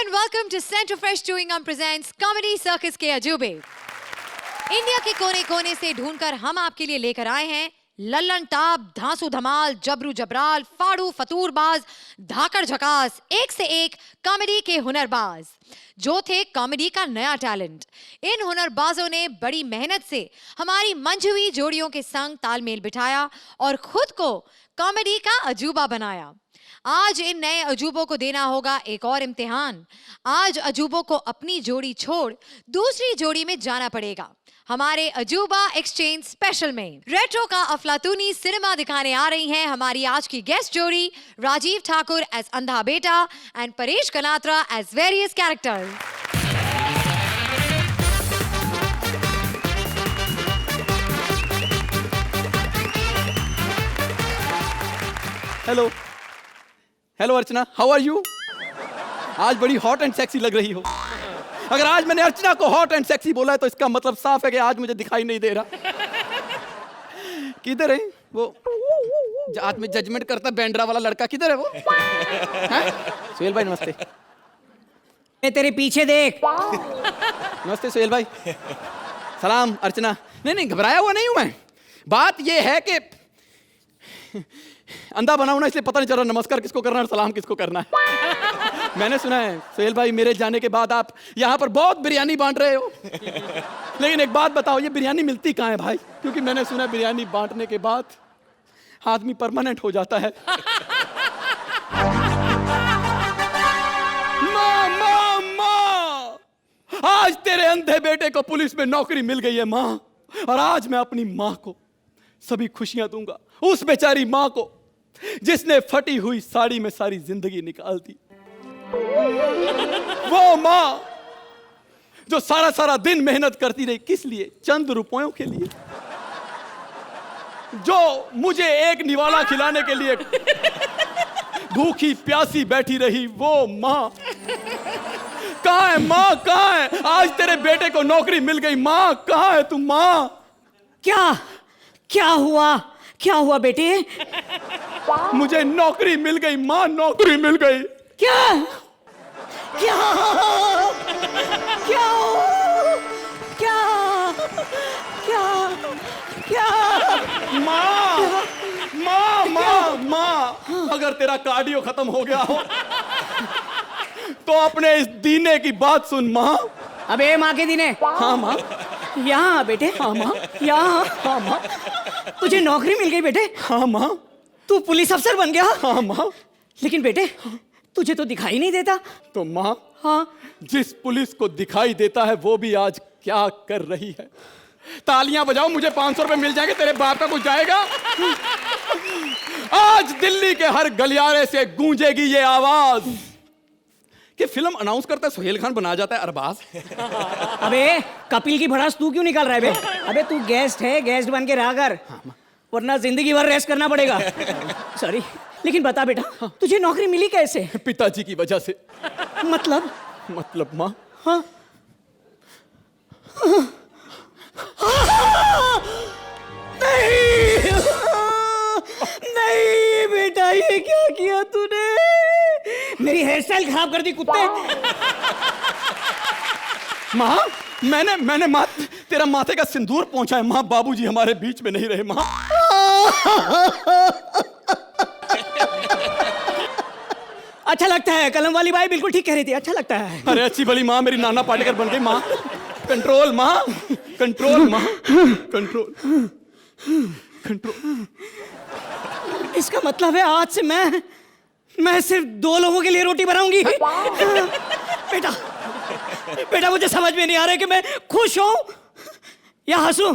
and welcome to Center Fresh Chewing Gum presents Comedy Circus के अजूबे। India के कोने कोने से ढूंढकर हम आपके लिए लेकर आए हैं लल्लन टाप, धांसू धमाल, जबरू जबराल, फाड़ू फतूरबाज, धाकड़ झकास, एक से एक कॉमेडी के हुनरबाज जो थे कॉमेडी का नया टैलेंट। इन हुनरबाजों ने बड़ी मेहनत से हमारी मंझी हुई जोड़ियों के संग तालमेल बिठाया और खुद को कॉमेडी का अजूबा बनाया। आज इन नए अजूबों को देना होगा एक और इम्तिहान। आज अजूबों को अपनी जोड़ी छोड़ दूसरी जोड़ी में जाना पड़ेगा। हमारे अजूबा एक्सचेंज स्पेशल में रेट्रो का अफलातूनी सिनेमा दिखाने आ रही हैं हमारी आज की गेस्ट जोड़ी राजीव ठाकुर एज अंधा बेटा and Paresh Kanatra as various characters. Hello hello Archana, how are you? आज बड़ी हॉट एंड सेक्सी लग रही हो। अगर आज मैंने अर्चना को हॉट एंड सेक्सी बोला है तो इसका मतलब साफ है कि आज मुझे दिखाई नहीं दे रहा। किधर है वो आज में जजमेंट करता बैंड्रा वाला लड़का? किधर है वो? सुहेल भाई नमस्ते। तेरे पीछे देख। नमस्ते सुहेल भाई। सलाम अर्चना। नहीं घबराया हुआ नहीं हूं मैं। बात ये है कि अंधा बना हूं ना, इसलिए पता नहीं चल रहा नमस्कार किसको करना है और सलाम किसको करना है। मैंने सुना है सुहेल भाई मेरे जाने के बाद आप यहाँ पर बहुत बिरयानी बांट रहे हो। लेकिन एक बात बताओ, ये बिरयानी मिलती कहाँ है भाई? क्योंकि मैंने सुना है बिरयानी बांटने के बाद आदमी परमानेंट हो जाता है। माँ माँ माँ, आज तेरे अंधे बेटे को पुलिस में नौकरी मिल गई है माँ, और आज मैं अपनी माँ को सभी खुशियां दूंगा। उस बेचारी माँ को जिसने फटी हुई साड़ी में सारी जिंदगी निकाल दी। वो माँ जो सारा सारा दिन मेहनत करती रही, किस लिए? चंद रुपयों के लिए। जो मुझे एक निवाला खिलाने के लिए भूखी प्यासी बैठी रही, वो माँ कहाँ है? माँ कहाँ है? आज तेरे बेटे को नौकरी मिल गई, माँ कहाँ है तू? माँ क्या हुआ बेटे? मुझे नौकरी मिल गई माँ, नौकरी मिल गई। क्या क्या क्या क्या क्या क्या माँ माँ माँ माँ, अगर तेरा कार्डियो खत्म हो गया हो तो अपने इस दीने की बात सुन माँ। अबे माँ के दीने। हाँ माँ। यहाँ बेटे। हाँ माँ। यहाँ। हाँ माँ। तुझे नौकरी मिल गई बेटे। हाँ माँ। तू पुलिस अफसर बन गया। हाँ माँ। लेकिन बेटे तुझे तो दिखाई नहीं देता। तो माँ, हाँ, जिस पुलिस को दिखाई देता है वो भी आज क्या कर रही है? तालियां बजाओ, मुझे 500 रुपए मिल जाएंगे, तेरे बाप का कुछ जाएगा? आज दिल्ली के हर गलियारे से गूंजेगी ये आवाज कि फिल्म अनाउंस करता है सुहेल खान बना जाता है अरबाज। अबे कपिल की भड़ास तू क्यों निकाल रहा है बे? अबे तू गेस्ट है, गेस्ट बन के रहा कर, वरना जिंदगी भर रेस्ट करना पड़ेगा। सॉरी, लेकिन बता बेटा तुझे नौकरी मिली कैसे? पिताजी की वजह से। मतलब माँ, हाँ? नहीं नहीं बेटा, ये क्या किया तूने? मेरी हेयर स्टाइल खराब कर दी कुत्ते। माँ मैंने माँ तेरा माथे का सिंदूर पहुंचा है माँ। बाबूजी हमारे बीच में नहीं रहे माँ। अच्छा लगता है, कलम वाली बाई बिल्कुल ठीक कह रही थी, अच्छा लगता है। अरे अच्छी भली माँ मेरी नाना पाटेकर बन गई माँ। कंट्रोल माँ, कंट्रोल माँ, कंट्रोल कंट्रोल। इसका मतलब है आज से मैं सिर्फ 2 लोगों के लिए रोटी बनाऊंगी। बेटा मुझे समझ में नहीं आ रहा है कि मैं खुश हूं या हंसूं।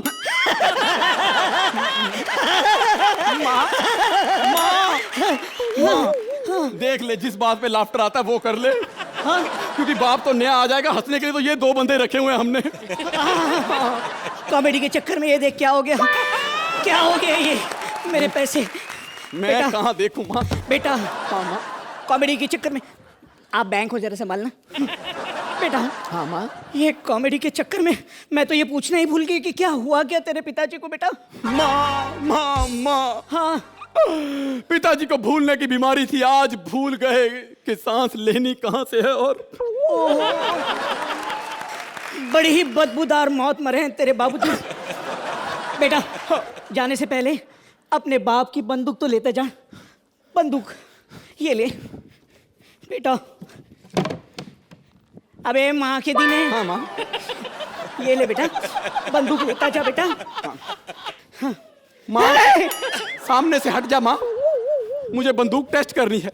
माँ देख ले, जिस बात पे लाफ्टर आता है वो कर ले। हाँ? क्योंकि बाप तो नया आ जाएगा, हंसने के लिए तो ये 2 बंदे रखे हुए हैं हमने। कॉमेडी के चक्कर में ये देख क्या हो गया, क्या हो गया ये मेरे पैसे। मैं कहाँ देखूं माँ? बेटा हाँ माँ, कॉमेडी के चक्कर में आप बैंक हो जरा संभालना। बेटा हाँ माँ, ये कॉमेडी के चक्कर में मैं तो ये पूछना ही भूल गई कि क्या हुआ क्या तेरे पिताजी को बेटा। माँ हाँ पिताजी को भूलने की बीमारी थी, आज भूल गए कि सांस लेनी कहां से है और बड़ी ही बदबूदार मौत मरे हैं तेरे बाबूजी। बेटा जाने से पहले अपने बाप की बंदूक तो लेते जा। बंदूक ये ले बेटा। अबे माँ के दिन है। हाँ माँ। ये ले बेटा, बंदूक लेता जा बेटा। माँ सामने से हट जा माँ, मुझे बंदूक टेस्ट करनी है।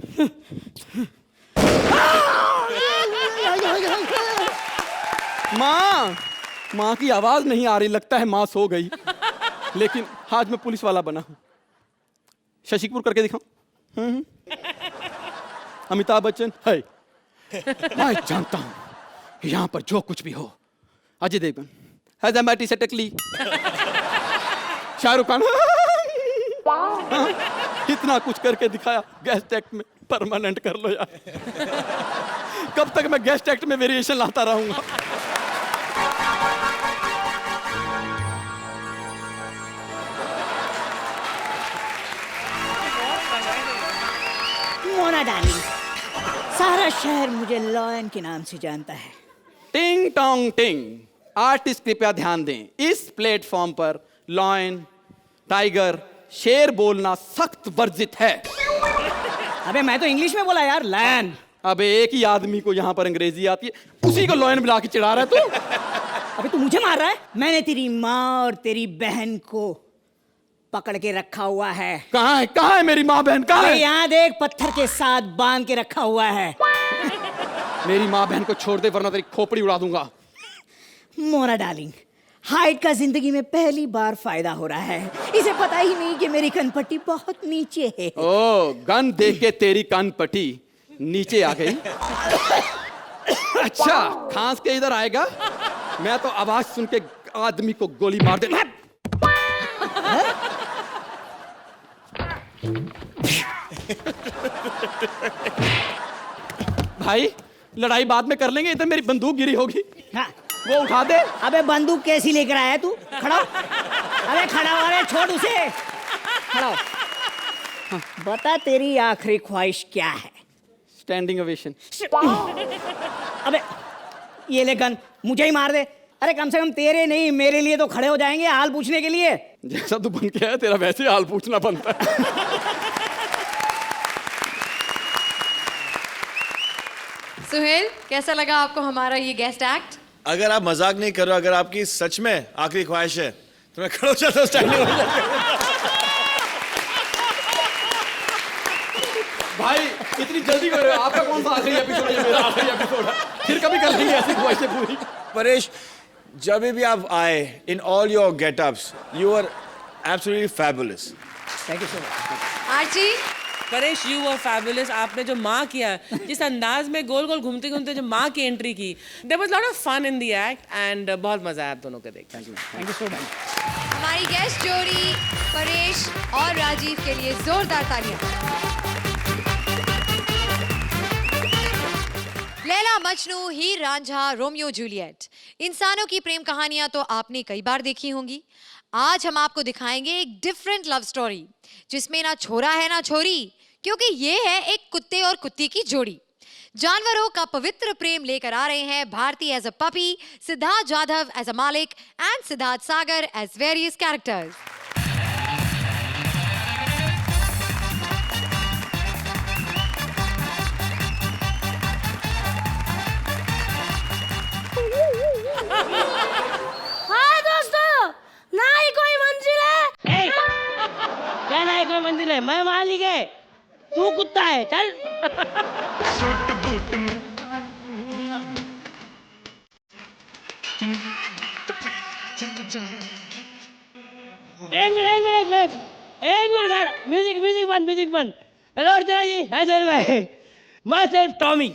माँ, माँ की आवाज नहीं आ रही, लगता है माँ सो गई। लेकिन आज मैं पुलिस वाला बना हूं। शशिकपुर करके दिखाऊं? अमिताभ बच्चन है। मैं जानता हूं कि यहां पर जो कुछ भी हो, अजय देवगन, हैदराबादी से टकली, शाहरुख खान, इतना कुछ करके दिखाया। गेस्ट एक्ट में परमानेंट कर लो यार। कब तक मैं गेस्ट एक्ट में वेरिएशन लाता रहूंगा? मोना डार्लिंग, सारा शहर मुझे लॉयन के नाम से जानता है। टिंग टोंग टिंग। आर्टिस्ट कृपया ध्यान दें, इस प्लेटफॉर्म पर लॉयन, टाइगर, शेर बोलना सख्त वर्जित है। अबे मैं तो इंग्लिश में बोला यार, लॉयन। अबे एक ही आदमी को यहाँ पर अंग्रेजी आती है, उसी को लॉयन बुला के चिढ़ा रहा है तू। अबे तू मुझे मार रहा है? मैंने तेरी माँ और तेरी बहन को पकड़ के रखा हुआ है। कहाँ है मेरी माँ बहन, कहाँ है? यहाँ देख, पत्थर के साथ बांध के रखा हुआ है। मेरी माँ बहन को छोड़ दे वरना तेरी खोपड़ी उड़ा दूंगा। मोना डार्लिंग, हाइट का जिंदगी में पहली बार फायदा हो रहा है। इसे पता ही नहीं कि मेरी कनपट्टी बहुत नीचे है। ओ, गन देख के तेरी कनपट्टी नीचे आ गई। अच्छा, खांस के इधर आएगा? मैं तो आवाज सुन के आदमी को गोली मार दे। भाई लड़ाई बाद में कर लेंगे, इधर मेरी बंदूक गिरी होगी। हाँ। वो उठा दे। अबे बंदूक कैसी लेकर आया तू? खड़ा हो। अबे खड़ा हो, अरे छोड़ उसे। खड़ा हो। हाँ, बता तेरी आखिरी ख्वाहिश क्या है? Standing ovation. अबे ये ले गन, मुझे ही मार दे। अरे कम से कम तेरे नहीं, मेरे लिए तो खड़े हो जाएंगे हाल पूछने के लिए। जैसा तू बन के है, तेरा वैसे हाल पूछना बनता है। सुहेल, कैसा लगा आपको हमारा ये गेस्ट एक्ट? अगर आप मजाक नहीं कर रहे हो, अगर आपकी सच में आखिरी ख्वाहिश है तो मैं खड़ा हो जाता हूं स्टैंडिंग ओवेशन। भाई इतनी जल्दी कर रहे हो? आपका कौन सा आखिरी एपिसोड है? मेरा आखिरी एपिसोड है। फिर कभी कर लेंगे ऐसी ख्वाहिशें पूरी। परेश, जब भी आप आए in all your getups, you are absolutely fabulous. Thank you so much. Archi, Paresh, you were fabulous. आपने जो माँ किया, जिस अंदाज में गोल गोल घूमते घूमते जो माँ की एंट्री की, there was lot of fun in the act and बहुत मजा आया आप दोनों को देख। Thank you so much. हमारी गेस्ट जोड़ी परेश और राजीव के लिए जोरदार तालियां। लैला मजनू, हीर रांझा, रोमियो जूलियट, इंसानों की प्रेम कहानियां तो आपने कई बार देखी होंगी। आज हम आपको दिखाएंगे एक डिफरेंट लव स्टोरी, जिसमें ना छोरा है ना छोरी, क्योंकि ये है एक कुत्ते और कुत्ती की जोड़ी। जानवरों का पवित्र प्रेम लेकर आ रहे हैं Bharti as a puppy, Siddharth Jadhav as a मालिक and Siddharth Sagar as various characters. हाँ दोस्तों, ना ही कोई मंजिल है। क्या ना है कोई मंदिर है? मैं मालिक है, तू कुत्ता है। चल। एक मिनट म्यूजिक बंद। हेलो अर्चना जी, हैदर भाई, मैं सिर्फ टॉमी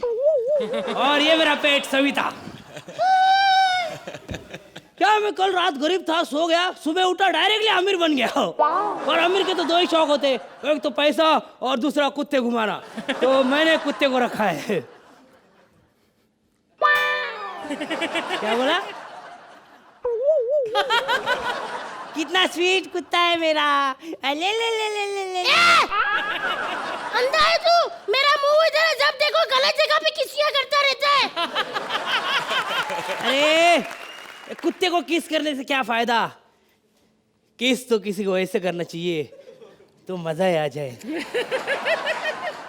और ये मेरा पेट सविता। क्या मैं कल रात गरीब था, सो गया, सुबह उठा डायरेक्टली अमीर बन गया। और अमीर के तो दो ही शौक होते, एक तो पैसा और दूसरा कुत्ते घुमाना। तो मैंने कुत्ते को रखा है। क्या बोला? कितना स्वीट कुत्ता है मेरा। ले ले ले ले ले ले। अंधा है तू? मेरा मुंह इधर है, जब देखो गलत जगह पे किसियां करता रहता है। अरे कुत्ते को किस करने से क्या फायदा? किस तो किसी को ऐसे करना चाहिए तो मजा ही आ जाए।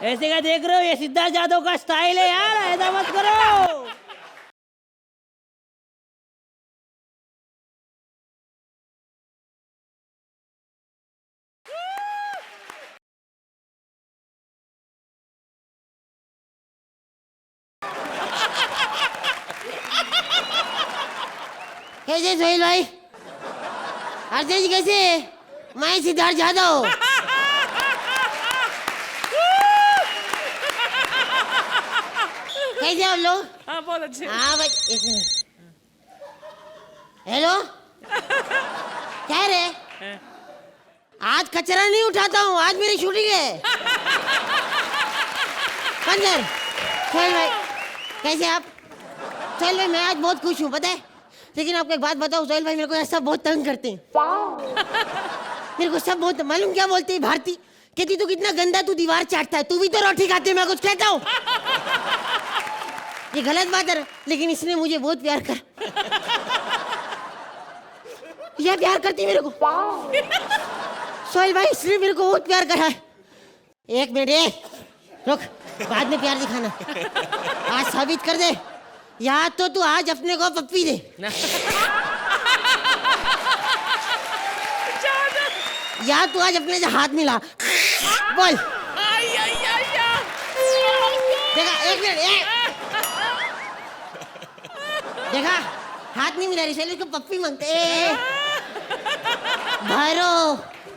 ऐसे का देख रहे हो, ये सिद्धार्थ यादव का स्टाइल है यार, ऐसा मत करो। कैसे सोहेल भाई? अर्जुन जी कैसे? मैं सिद्धार्थ यादव। कैसे आप लोग? हाँ बहुत अच्छे। हाँ भाई, एक मिनट। हेलो, क्या रे? आज कचरा नहीं उठाता हूँ, आज मेरी शूटिंग है। पंजर, सोहेल भाई कैसे आप? सोहेल भाई मैं आज बहुत खुश हूँ, पता है? लेकिन आपको एक बात बताऊँ सोहेल भाई, मेरे को ऐसा बहुत तंग करते हैं। मेरे को सब बहुत, मालूम क्या बोलते हैं? भारती कहती तू कितना गंदा, तू दीवार चाटता है, तू भी तो रोटी खाती है, मैं कुछ कहता हूँ? ये गलत बात है, लेकिन इसने मुझे बहुत प्यार कर। यह प्यार करती मेरे को। सोहेल भाई इसने मेरे को बहुत प्यार करा है। एक मिनट रुक, बाद में प्यार दिखाना, आज साबित कर दे। या तो तू आज अपने को पप्पी दे, या तू आज अपने से हाथ मिला। बोल। देखा, एक मिनट, देखा हाथ नहीं मिला रही, इसको पप्पी मांगते। भरो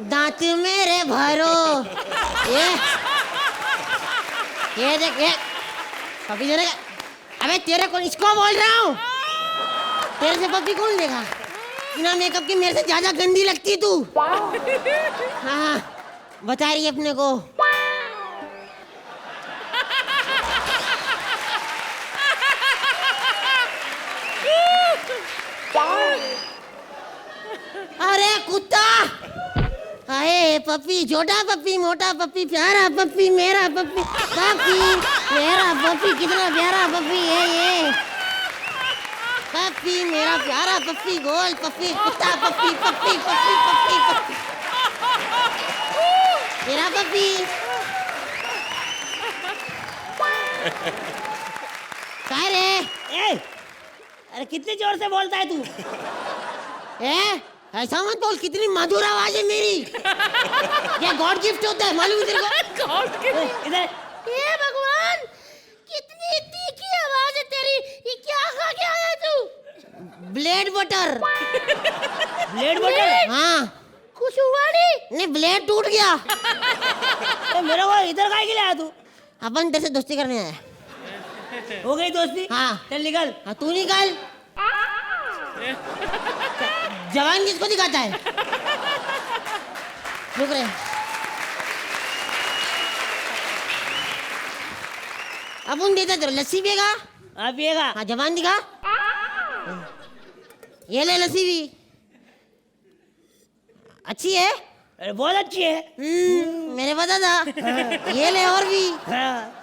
दांत मेरे भरो, ये देख, ये पप्पी देने का। अबे तेरे को, इसको बोल रहा हूँ, तेरे से पप्पी कौन देगा? बिना मेकअप की मेरे से ज्यादा गंदी लगती तू। हाँ बता रही अपने को। अरे कुत्ता, अरे पप्पी, छोटा पप्पी, मोटा पप्पी, प्यारा पप्पी, मेरा पप्पी, पप्पी मेरा पप्पी, कितना प्यारा पप्पी है ये। पप्पी मेरा प्यारा पप्पी, गोल पप्पी, कुत्ता पप्पी, पप्पी पप्पी पप्पी पप्पी, मेरा पप्पी। क्या रे? अरे कितने जोर से बोलता है तू? ऐसा मत बोल, कितनी मधुर आवाज है मेरी। क्या गॉड गिफ्ट होता है, मालूम है तेरे को? God gift. इधर हे भगवान, कितनी तीखी आवाज है तेरी। ये क्या खा के आया तू? Blade butter. Blade butter? हाँ, कुछ हुआ नहीं, ब्लेड टूट गया। मेरे को इधर काहे के लिए आया तू? अपन तेरे से दोस्ती करने आया। हो गई दोस्ती? हाँ। चल निकल। हाँ तू निकल। जवान किसको दिखाता है? रुक रहे, अपन देता तेरे लस्सी पिएगा? आप पिएगा? हाँ जवान दिखा, ये ले लस्सी भी अच्छी है। अरे बहुत अच्छी है। मेरे पता था। ये ले और भी हाँ।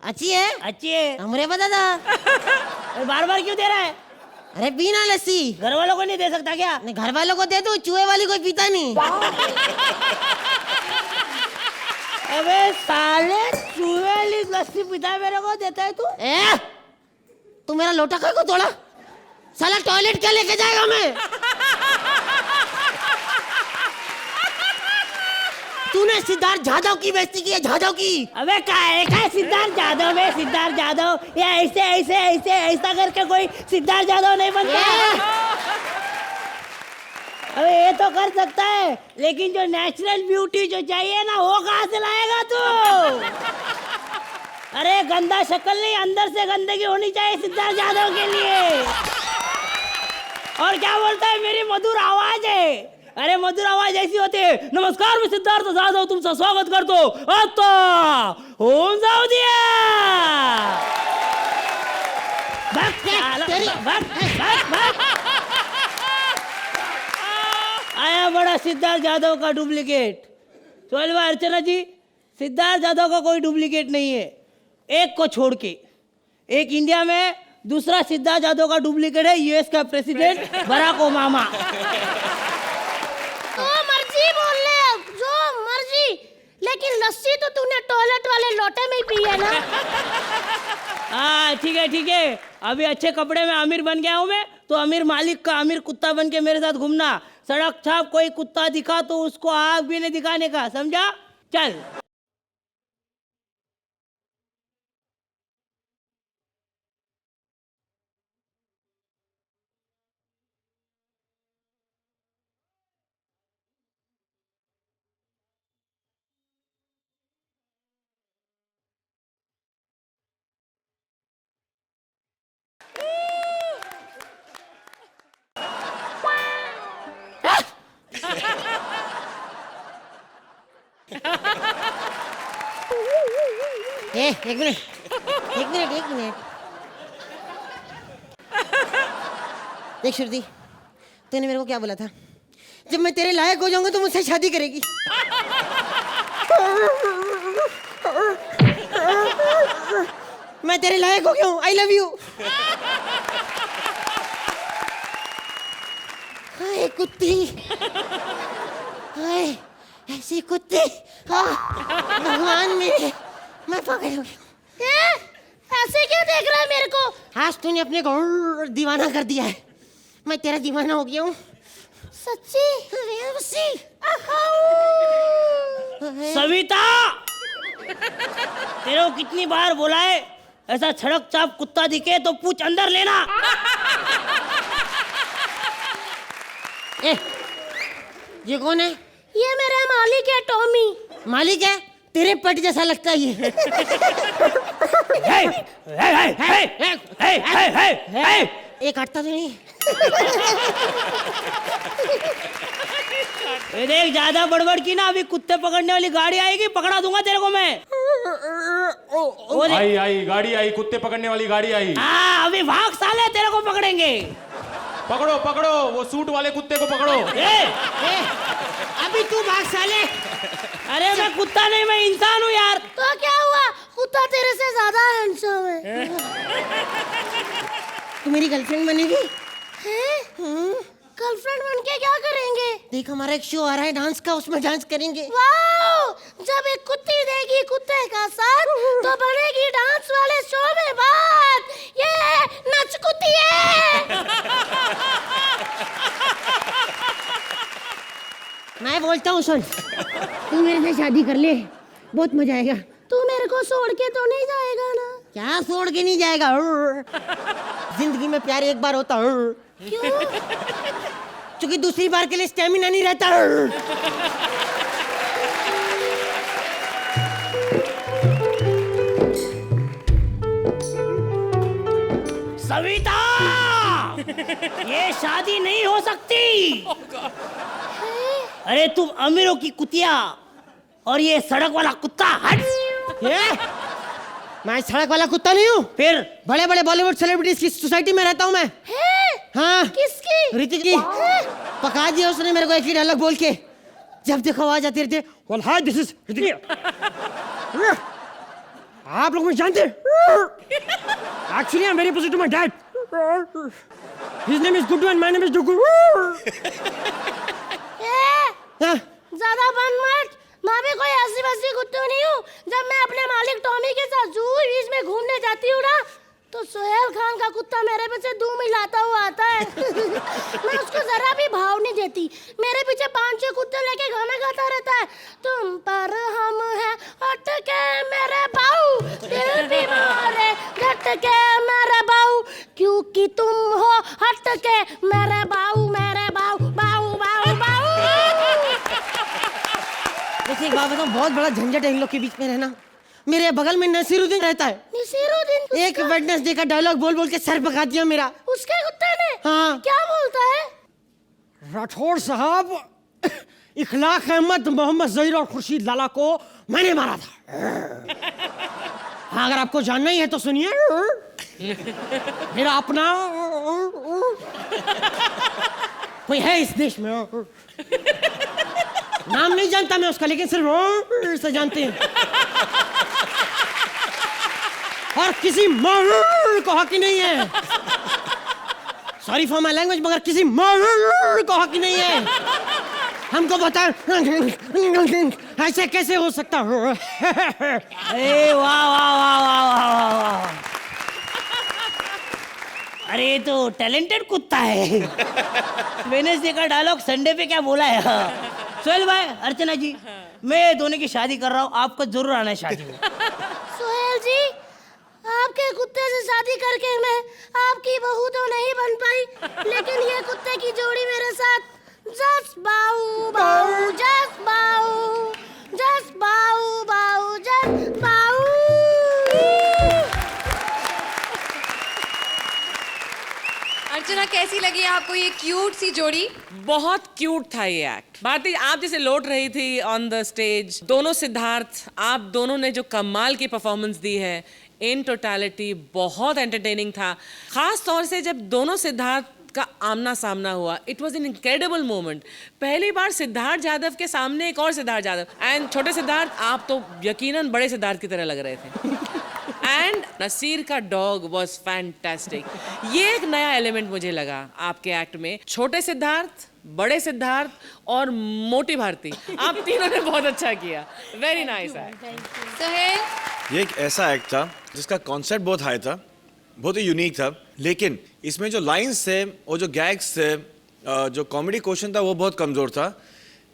अच्छी है। अच्छी है। हमरे पता था। अरे बार बार क्यों दे रहा है? अरे पीना लस्सी। घर वालों को नहीं दे सकता क्या? नहीं, घर वालों को दे दो, चूहे वाली कोई पीता नहीं। अबे साले, चूहे वाली लस्सी पीता मेरे को देता है तू? तू मेरा लोटा को तोड़ा, साला टॉयलेट क्या लेके जाएगा मैं? तूने सिद्धार्थ यादव की बेइज्जती की है, यादव की। अबे काय सिद्धार्थ यादव है, सिद्धार्थ यादव। या ऐसे ऐसे ऐसे ऐसा करके कोई सिद्धार्थ यादव नहीं बनता। अबे ये तो कर सकता है, लेकिन जो नेचुरल ब्यूटी जो चाहिए ना, वो कहाँ से लाएगा तू? अरे गंदा शक्ल नहीं, अंदर से गंदगी होनी चाहिए सिद्धार्थ यादव के लिए। और क्या बोलता है, मेरी मधुर आवाज है। अरे मधुर आवाज ऐसी होती है। नमस्कार, मैं सिद्धार्थ यादव तुमचं स्वागत करतो आता होऊन जाऊ दिया। आया बड़ा सिद्धार्थ यादव का डुप्लीकेट। सोहेल भाई, अर्चना जी, सिद्धार्थ यादव का कोई डुप्लीकेट नहीं है, एक को छोड़ के। एक इंडिया में दूसरा सिद्धार्थ यादव का डुप्लीकेट है, यूएस का प्रेसिडेंट बराक ओबामा। जो मर्जी बोल ले, जो मर्जी, लेकिन लस्सी तो तूने टॉयलेट वाले लोटे में ही पी है ना। हाँ ठीक है ठीक है, अभी अच्छे कपड़े में आमिर बन गया हूँ मैं, तो आमिर मालिक का आमिर कुत्ता बन के मेरे साथ घूमना। सड़क छाप कोई कुत्ता दिखा तो उसको आग भी नहीं दिखाने का, समझा? चल। एक मिनट, एक मिनट, एक मिनट। देख श्रुति, तूने मेरे को क्या बोला था? जब मैं तेरे लायक हो जाऊंगा तो मुझसे शादी करेगी। मैं तेरे लायक हो गया हूँ, आई लव यू। हाय कुत्ती, हाय ऐसी कुत्ती, भगवान मेरे, मैं पागल हो गया। ऐसे क्यों देख रहा है मेरे को? आज तूने अपने को दीवाना कर दिया है, मैं तेरा दीवाना हो गया हूँ। सच्ची? सविता, तेरे को कितनी बार बोला है, ऐसा छड़क चाप कुत्ता दिखे तो पूछ अंदर लेना। ये कौन है? ये मेरा मालिक है, टॉमी। मालिक है? तेरे पट जैसा लगता है ये। ये काटता तो नहीं? ये देख, ज्यादा बड़बड़ की ना, अभी कुत्ते पकड़ने वाली गाड़ी आएगी, पकड़ा दूंगा तेरे को मैं। आई गाड़ी आई, कुत्ते पकड़ने वाली गाड़ी आई। हाँ, अभी भाग साले, तेरे को पकड़ेंगे। पकड़ो पकड़ो, वो सूट वाले कुत्ते को पकड़ो। अभी तू भाग साले। अरे मैं कुत्ता नहीं, मैं इंसान हूँ यार। तो क्या हुआ, कुत्ता तेरे से ज्यादा हैंडसम है। तू मेरी गर्लफ्रेंड बनेगी? गर्लफ्रेंड बन के क्या करेंगे? देख, हमारा एक शो आ रहा है डांस का, उसमें डांस करेंगे। वाओ! जब एक कुत्ती देगी कुत्ते का साथ तो बनेगी डांस वाले शो में बात। ये नच कुत्ती है। मैं बोलता हूँ, सुन, तू मेरे से शादी कर ले, बहुत मजा आएगा। तू मेरे को छोड़ के तो नहीं जाएगा ना? क्या छोड़ के नहीं जाएगा? जिंदगी में प्यार एक बार होता है। क्यों? क्योंकि दूसरी बार के लिए स्टेमिना नहीं रहता। सविता, ये शादी नहीं हो सकती। अरे तुम अमीरों की कुतिया और ये सड़क वाला कुत्ता। हट। मैं सड़क वाला कुत्ता नहीं हूँ। फिर बड़े बड़े बॉलीवुड सेलिब्रिटीज की सोसाइटी में रहता हूँ मैं। हाँ। किसकी? ऋतिक की। पका दिया उसने मेरे को एक ही डायलॉग बोल के, जब देखो आवाज आती रहती है, well hi this is Hrithik. आप लोग मुझे जानते हैं? Actually I'm very opposite to my dad. His name is Guddu and my name is Duggu. ज्यादा बन मत, मैं भी कोई ऐसी वैसी कुत्ती नहीं हूँ। जब मैं अपने मालिक टॉमी के साथ जू बीच में घूमने जाती हूँ ना, तो सोहेल खान का कुत्ता मेरे पीछे दूम हिलाता हुआ आता है। मैं उसको जरा भी भाव नहीं देती। मेरे पीछे 5-6 कुत्ते लेके गाना गाता रहता है, तुम पर हम हैं अटके मेरे बाऊ, दिल बीमार है झटके मेरे बाऊ, क्योंकि तुम हो हटके मेरे बाऊ, मेरे बाऊ, बाऊ बाऊ बाऊ। वैसे एक बात बताऊं, बहुत बड़ा झंझट है इन लोग के बीच में रहना। मेरे बगल में नसीरुद्दीन रहता है। नसीरुद्दीन? एक वेडनेसडे का डायलॉग बोल बोल के सर पका दिया मेरा। उसके कुत्ते ने? हाँ। क्या बोलता है? राठौर साहब, इखलाक अहमद, मोहम्मद जहीर और खुर्शीद लाला को मैंने मारा था। हाँ, अगर आपको जानना ही है तो सुनिए। मेरा अपना कोई है इस देश में, नाम नहीं जानता मैं उसका, लेकिन सिर्फ से जानते हैं। और किसी को हक ही नहीं है, सॉरी फॉर माय लैंग्वेज, मगर किसी को हक ही नहीं है हमको बता ऐसे कैसे हो सकता। अरे वाह वाह वाह वाह वाह वाह, अरे ये तो टैलेंटेड कुत्ता है। वेडनेसडे का डायलॉग संडे पे क्या बोला है। सोहेल भाई, अर्चना जी, मैं दोनों की शादी कर रहा हूँ, आपको जरूर आना है शादी में। सोहेल जी, आपके कुत्ते से शादी करके मैं आपकी बहू तो नहीं बन पाई, लेकिन ये कुत्ते की जोड़ी मेरे साथ जस्ट बाऊ बाऊ जस्ट बाऊ जस्ट बाऊ बाऊ जस्ट बाऊ। अर्चना, कैसी लगी आपको ये क्यूट सी जोड़ी? बहुत क्यूट था ये एक्ट। भारती, आप जैसे लौट रही थी ऑन द स्टेज, दोनों सिद्धार्थ, आप दोनों ने जो कमाल की परफॉर्मेंस दी है, इन टोटलिटी बहुत एंटरटेनिंग था। खास तौर से जब दोनों सिद्धार्थ का आमना सामना हुआ, it was an incredible moment. पहली बार सिद्धार्थ यादव के सामने एक और सिद्धार्थ यादव, एंड छोटे सिद्धार्थ, आप तो यकीनन बड़े सिद्धार्थ की तरह लग रहे थे। एंड नसीर का डॉग वॉज फैंटास्टिक। ये एक नया एलिमेंट मुझे लगा आपके एक्ट में। छोटे सिद्धार्थ, बड़े सिद्धार्थ और मोटी भारती, आप तीनों ने बहुत अच्छा किया। Very nice act. सोहेल, ये एक ऐसा एक्ट था जिसका कॉन्सेप्ट बहुत हाई था, बहुत ही यूनिक था, लेकिन इसमें जो लाइंस थे और जो गैग्स थे, जो कॉमेडी क्वेश्चन था वो बहुत कमज़ोर था,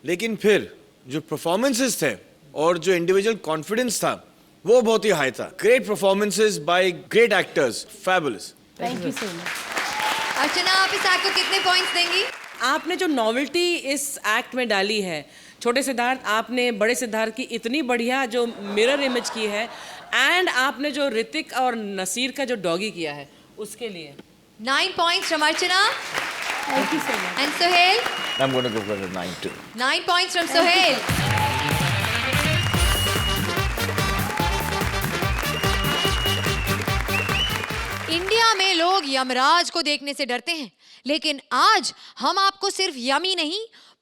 लेकिन फिर जो परफॉर्मेंसेस थे और जो इंडिविजुअल कॉन्फिडेंस था वो बहुत ही हाई था। Great performances by great actors, fabulous. Thank you so much. Archana, आप इस एक्ट को कितने पॉइंट्स देंगी? आपने जो नॉवेल्टी इस एक्ट में डाली है, छोटे सिद्धार्थ, आपने बड़े सिद्धार्थ की इतनी बढ़िया जो मिरर इमेज की है, एंड आपने जो ऋतिक और नसीर का जो डॉगी किया है, उसके लिए 9 points from Archana. Thank you so much. And Sohail? I'm going to go for a 9 too. 9 points from Sohail. India में लोग यमराज को देखने से डरते हैं, लेकिन आज हम आपको सिर्फ यमी नहीं,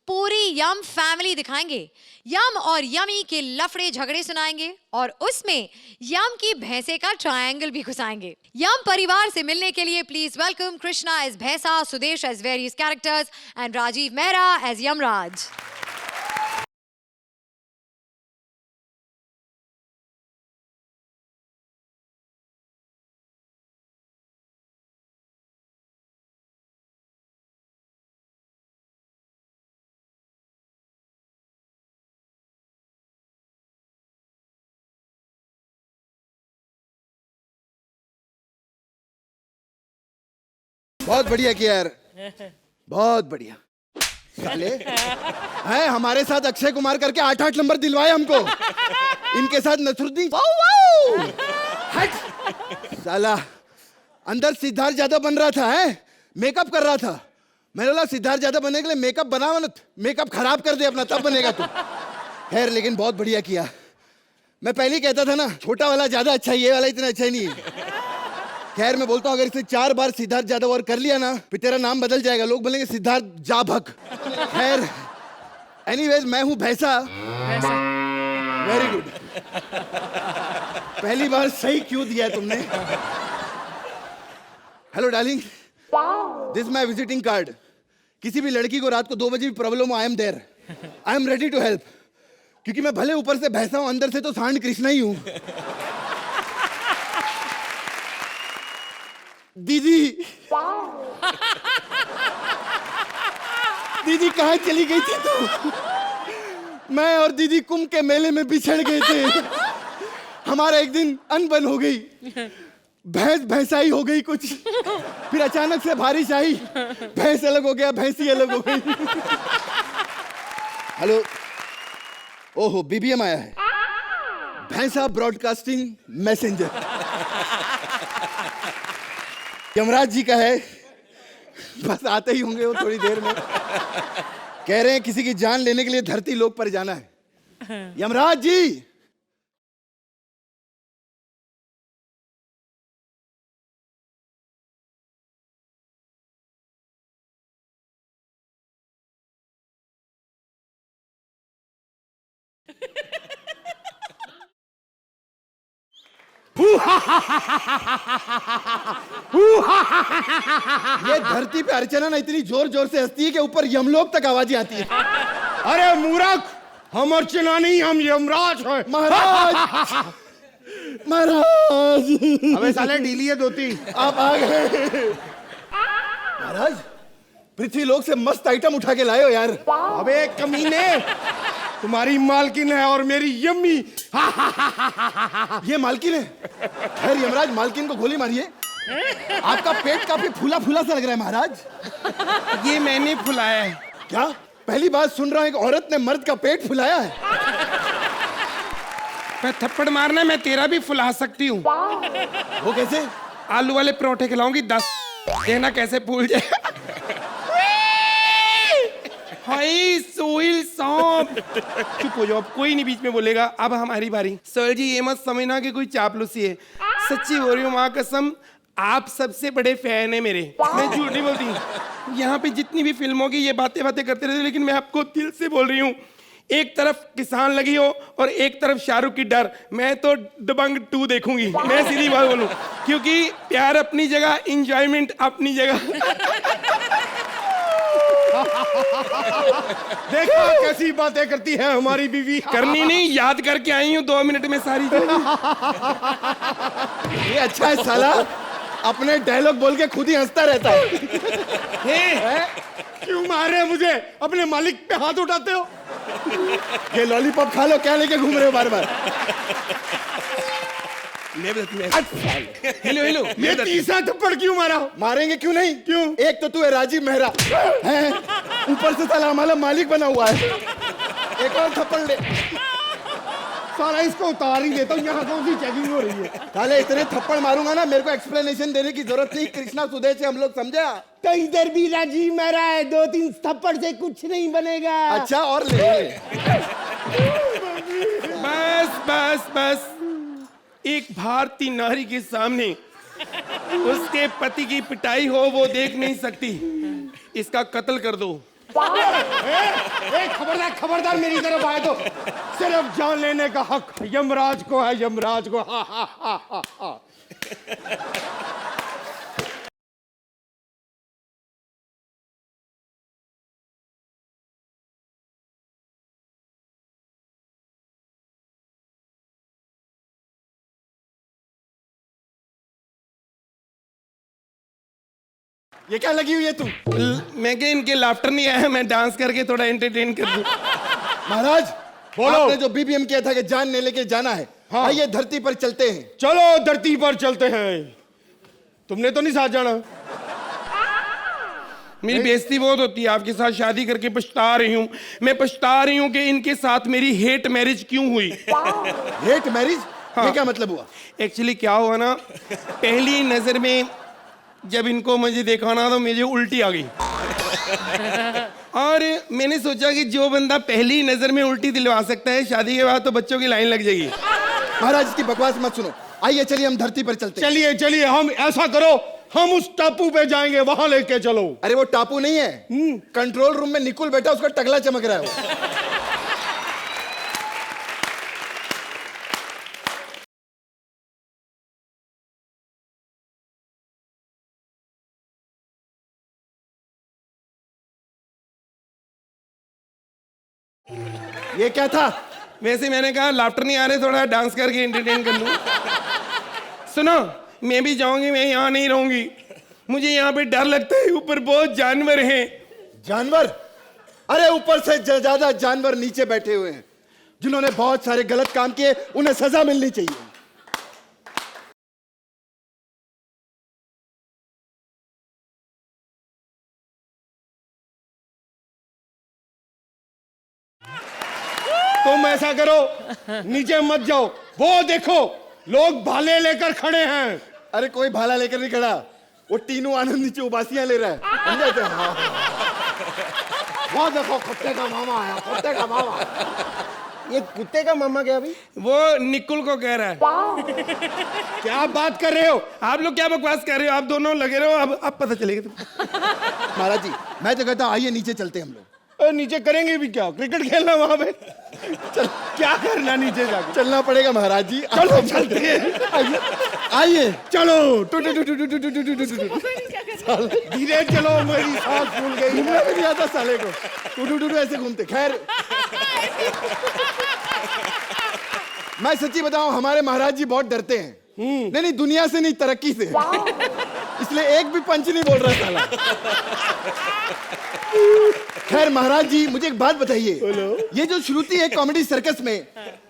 पूरी यम फैमिली दिखाएंगे। यम और यमी के लफड़े झगड़े सुनाएंगे और उसमें यम की भैंसे का ट्रायंगल भी घुसाएंगे। यम परिवार से मिलने के लिए प्लीज वेलकम कृष्णा एज भैंसा, Sudesh as various characters and Rajeev Mehra as Yamraj. बहुत बढ़िया किया यार, बहुत बढ़िया। साले हैं हमारे साथ अक्षय कुमार करके 8-8 नंबर दिलवाए हमको, इनके साथ नसरुद्दीन हट। साला अंदर सिद्धार्थ यादव बन रहा था, है मेकअप कर रहा था। मैंने बोला सिद्धार्थ यादव बनने के लिए मेकअप बनाओ ना, मेकअप खराब कर दे अपना, तब बनेगा तू। खैर, लेकिन बहुत बढ़िया किया। मैं पहले ही कहता था ना, छोटा वाला ज्यादा अच्छा है, ये वाला इतना अच्छा ही नहीं है। खैर, मैं बोलता हूँ अगर इसे 4 बार सिद्धार्थ यादव और कर लिया ना, फिर तेरा नाम बदल जाएगा, लोग बोलेंगे सिद्धार्थ जाभक। खैर, एनीवेज, मैं हूँ भैंसा। Very good. पहली बार सही क्यों दिया है तुमने। Hello darling, this my visiting card. किसी भी लड़की को रात को 2 बजे भी प्रॉब्लम हो, I am there, I am ready to help. क्योंकि मैं भले ऊपर से भैंसा हूं, अंदर से तो सांड कृष्णा ही हूं। दीदी दीदी कहाँ चली गई थी तू? मैं और दीदी कुंभ के मेले में बिछड़ गए थे। हमारा एक दिन अनबन हो गई, भैंस भैंसाई हो गई कुछ, फिर अचानक से बारिश आई, भैंस अलग हो गया, भैंसी अलग हो गई। हेलो, ओहो, बीबीएम आया है, भैंसा ब्रॉडकास्टिंग मैसेंजर। यमराज जी का है, बस आते ही होंगे वो थोड़ी देर में। कह रहे हैं किसी की जान लेने के लिए धरती लोक पर जाना है। यमराज जी, ये धरती पे अर्चना ना इतनी जोर जोर से हंसती है कि ऊपर यमलोक तक आवाजें आती है। अरे मूर्ख, हम अर्चना नहीं, हम यमराज हैं। महाराज महाराज अबे साले ढीली है धोती। आप आ गए। महाराज पृथ्वी लोक से मस्त आइटम उठा के लाए हो यार। अबे कमीने, तुम्हारी मालकिन है और मेरी यम्मी। ये मालकिन है? खैर यमराज मालकिन को गोली मारिए। आपका पेट काफी फूला फूला सा लग रहा है महाराज। ये मैंने फुलाया है। क्या? पहली बार सुन रहा हूं एक औरत ने मर्द का पेट फुलाया है। मैं थप्पड़ मारना, मैं तेरा भी फुला सकती हूँ। वो कैसे? आलू वाले परोठे खिलाऊंगी 10, देखना कैसे फूल जाए। हाय सोहिल सांप। चुप हो जाओ, कोई नहीं बीच में बोलेगा। अब हमारी बारी। सर जी ये मत समझना कि कोई चापलूसी है, सच्ची बोल रही हूँ माँ कसम, आप सबसे बड़े फैन है मेरे, मैं झूठ नहीं बोलती। यहाँ पे जितनी भी फिल्मों की ये बातें करते रहते, लेकिन मैं आपको दिल से बोल रही हूँ, एक तरफ किसान लगी हो और एक तरफ शाहरुख की डर, मैं तो दबंग 2 देखूंगी। मैं सीधी बात बोलूं, क्योंकि प्यार अपनी जगह, इंजॉयमेंट अपनी जगह। देखा कैसी बातें करती है हमारी बीवी। करनी नहीं, याद करके आई हूँ 2 मिनट में सारी चीजें। ये अच्छा है साला, अपने डायलॉग बोल के खुद ही हंसता रहता है। क्यों मारे मुझे? अपने मालिक पे हाथ उठाते हो। ये लॉलीपॉप खा लो, क्या लेके घूम रहे हो बार बार? हेलो हेलो, ये तीसरा थप्पड़ क्यों मारा? मारेंगे क्यों नहीं? क्यों? एक तो तू है राजीव मेहरा है, ऊपर से साला हमारा मालिक बना हुआ है। एक और थप्पड़ ले। साला इसको उतार ही देता हूँ, यहाँ कौन सी चेकिंग हो रही है? साले इतने थप्पड़ मारूंगा ना, मेरे को एक्सप्लेनेशन देने की जरूरत नहीं। कृष्णा सुधे से हम लोग समझा। तो इधर भी राजीव मेहरा है, 2-3 थप्पड़ से कुछ नहीं बनेगा। अच्छा और ले। बस बस बस, एक भारतीय नारी के सामने उसके पति की पिटाई हो वो देख नहीं सकती, इसका कत्ल कर दो। खबरदार खबरदार, मेरी तरफ आए तो सिर्फ जान लेने का हक यमराज को है, यमराज को। हा हा हा हा हा। ये क्या लगी हुई है तू? मैं क्या इनके लाफ्टर नहीं आया, मैं डांस करके थोड़ा एंटरटेन कर दूं। महाराज बोलो। आपने जो बीबीएम किया था कि जान ले लेके जाना है, हाँ। आइए धरती पर चलते हैं। चलो धरती पर चलते हैं। तुमने तो नहीं साथ जाना? मेरी बेइज्जती बहुत होती है, आपके साथ शादी करके पछता रही हूँ। मैं पछता रही हूँ कि इनके साथ मेरी हेट मैरिज क्यों हुई। Hate marriage? हाँ। ये क्या मतलब हुआ? एक्चुअली क्या हुआ ना, पहली नजर में जब इनको मुझे देखा ना तो मुझे उल्टी आ गई। और मैंने सोचा कि जो बंदा पहली नजर में उल्टी दिलवा सकता है, शादी के बाद तो बच्चों की लाइन लग जाएगी। महाराज इसकी बकवास मत सुनो, आइए चलिए हम धरती पर चलते हैं। चलिए चलिए, हम ऐसा करो, हम उस टापू पे जाएंगे, वहां लेके चलो। अरे वो टापू नहीं है, कंट्रोल रूम में निकुल बैठा, उसका टकला चमक रहा है वो। ये क्या था? वैसे मैंने कहा लाफ्टर नहीं आ रहे, थोड़ा डांस करके एंटरटेन कर लूं। सुनो, मैं भी जाऊंगी, मैं यहाँ नहीं रहूंगी, मुझे यहाँ पे डर लगता है, ऊपर बहुत जानवर हैं। जानवर? अरे ऊपर से ज्यादा जानवर नीचे बैठे हुए हैं, जिन्होंने बहुत सारे गलत काम किए, उन्हें सजा मिलनी चाहिए। तुम ऐसा करो, नीचे मत जाओ, वो देखो लोग भाले लेकर खड़े हैं। अरे कोई भाला लेकर नहीं खड़ा, वो टीनू आनंद नीचे उबासियां ले रहा है, समझे? हाँ। वो देखो कुत्ते का मामा आया, कुत्ते का मामा। ये कुत्ते का मामा क्या भाई? वो निकुल को कह रहा है। क्या बात कर रहे हो आप लोग, क्या बकवास कर रहे हो? आप दोनों लगे रहो, अब पता चलेगा तुम। महाराज जी मैं तो कहता हूं आइए नीचे चलते हैं हम लोग। नीचे करेंगे भी क्या? क्रिकेट खेलना वहां पे? चल, क्या करना नीचे जाके? चलना पड़ेगा महाराज जी। चलो चलते हैं। आइए। चलो टू टू टू टू टू टू टू टू टू। धीरे चलो, मेरी सांस फूल गई। घूमना भी नहीं आता साले को। टू ऐसे घूमते। खैर, मैं सच्ची बताऊं, हमारे महाराज जी बहुत डरते हैं। नहीं, दुनिया से नहीं, तरक्की से। इसलिए एक भी पंच नहीं बोल रहा साला। खैर महाराज जी, मुझे एक बात बताइए, ये जो श्रुति है कॉमेडी सर्कस में,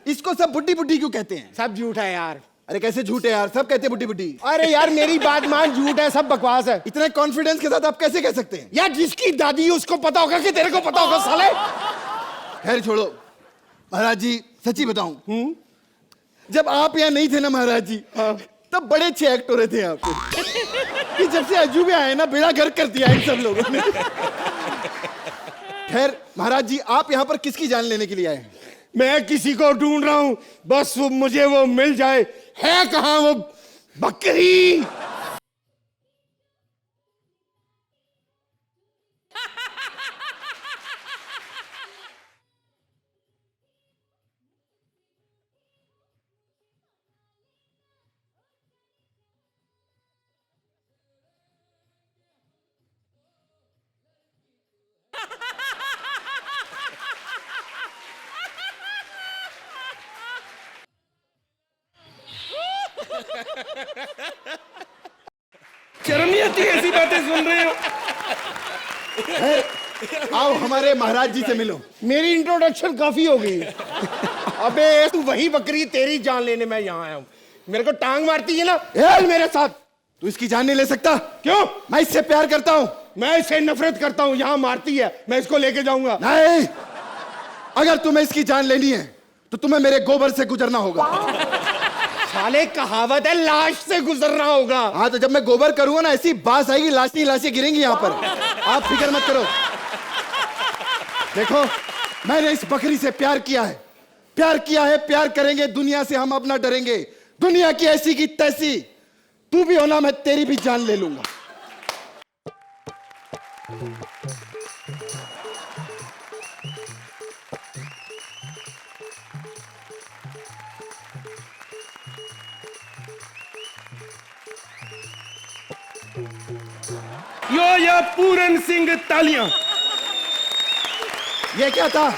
इसको सब बुड्ढी बुड्ढी क्यों कहते हैं? सब झूठ है यार। अरे कैसे झूठ है यार? सब कहते हैं बुड्ढी बुड्ढी। अरे यार मेरी बात मान, झूठ है, सब बकवास है। इतने कॉन्फिडेंस के साथ आप कैसे कह सकते हैं? यार जिसकी दादी है उसको पता होगा कि तेरे को पता होगा साले। खैर छोड़ो महाराज जी, सच्ची बताऊं, जब आप यहाँ नहीं थे ना महाराज जी, तब बड़े अच्छे एक्ट हो रहे थे आप। कि जब से अजूबे आए ना, बेड़ा गर्क कर दिया इन सब लोगों ने। खैर महाराज जी, आप यहाँ पर किसकी जान लेने के लिए आए हैं? मैं किसी को ढूंढ रहा हूँ, बस मुझे वो मिल जाए। है कहाँ वो बकरी? शर्म नहीं आती ऐसी बातें सुन रहे हो? आओ हमारे महाराज जी से मिलो। मेरी इंट्रोडक्शन काफी हो गई। अबे तू वही बकरी, तेरी जान लेने मैं यहाँ आया हूँ। मेरे को टांग मारती है ना, चल मेरे साथ। तू इसकी जान नहीं ले सकता। क्यों? मैं इससे प्यार करता हूँ। मैं इससे नफरत करता हूँ। यहाँ मारती है, मैं इसको लेके जाऊंगा। नहीं, अगर तुम्हें इसकी जान लेनी है तो तुम्हें मेरे गोबर से गुजरना होगा। साले कहावत है, लाश से गुजरना होगा। हाँ, तो जब मैं गोबर करूंगा ना, ऐसी बास आएगी, लाशें लाशें गिरेंगी यहाँ पर। आप फिक्र मत करो। देखो, मैंने इस बकरी से प्यार किया है, प्यार किया है, प्यार करेंगे। दुनिया से हम अब ना डरेंगे। दुनिया की ऐसी की तैसी तू भी होना, मैं तेरी भी जान ले लूंगा। यो या पूरन सिंह तालियां। ये क्या था?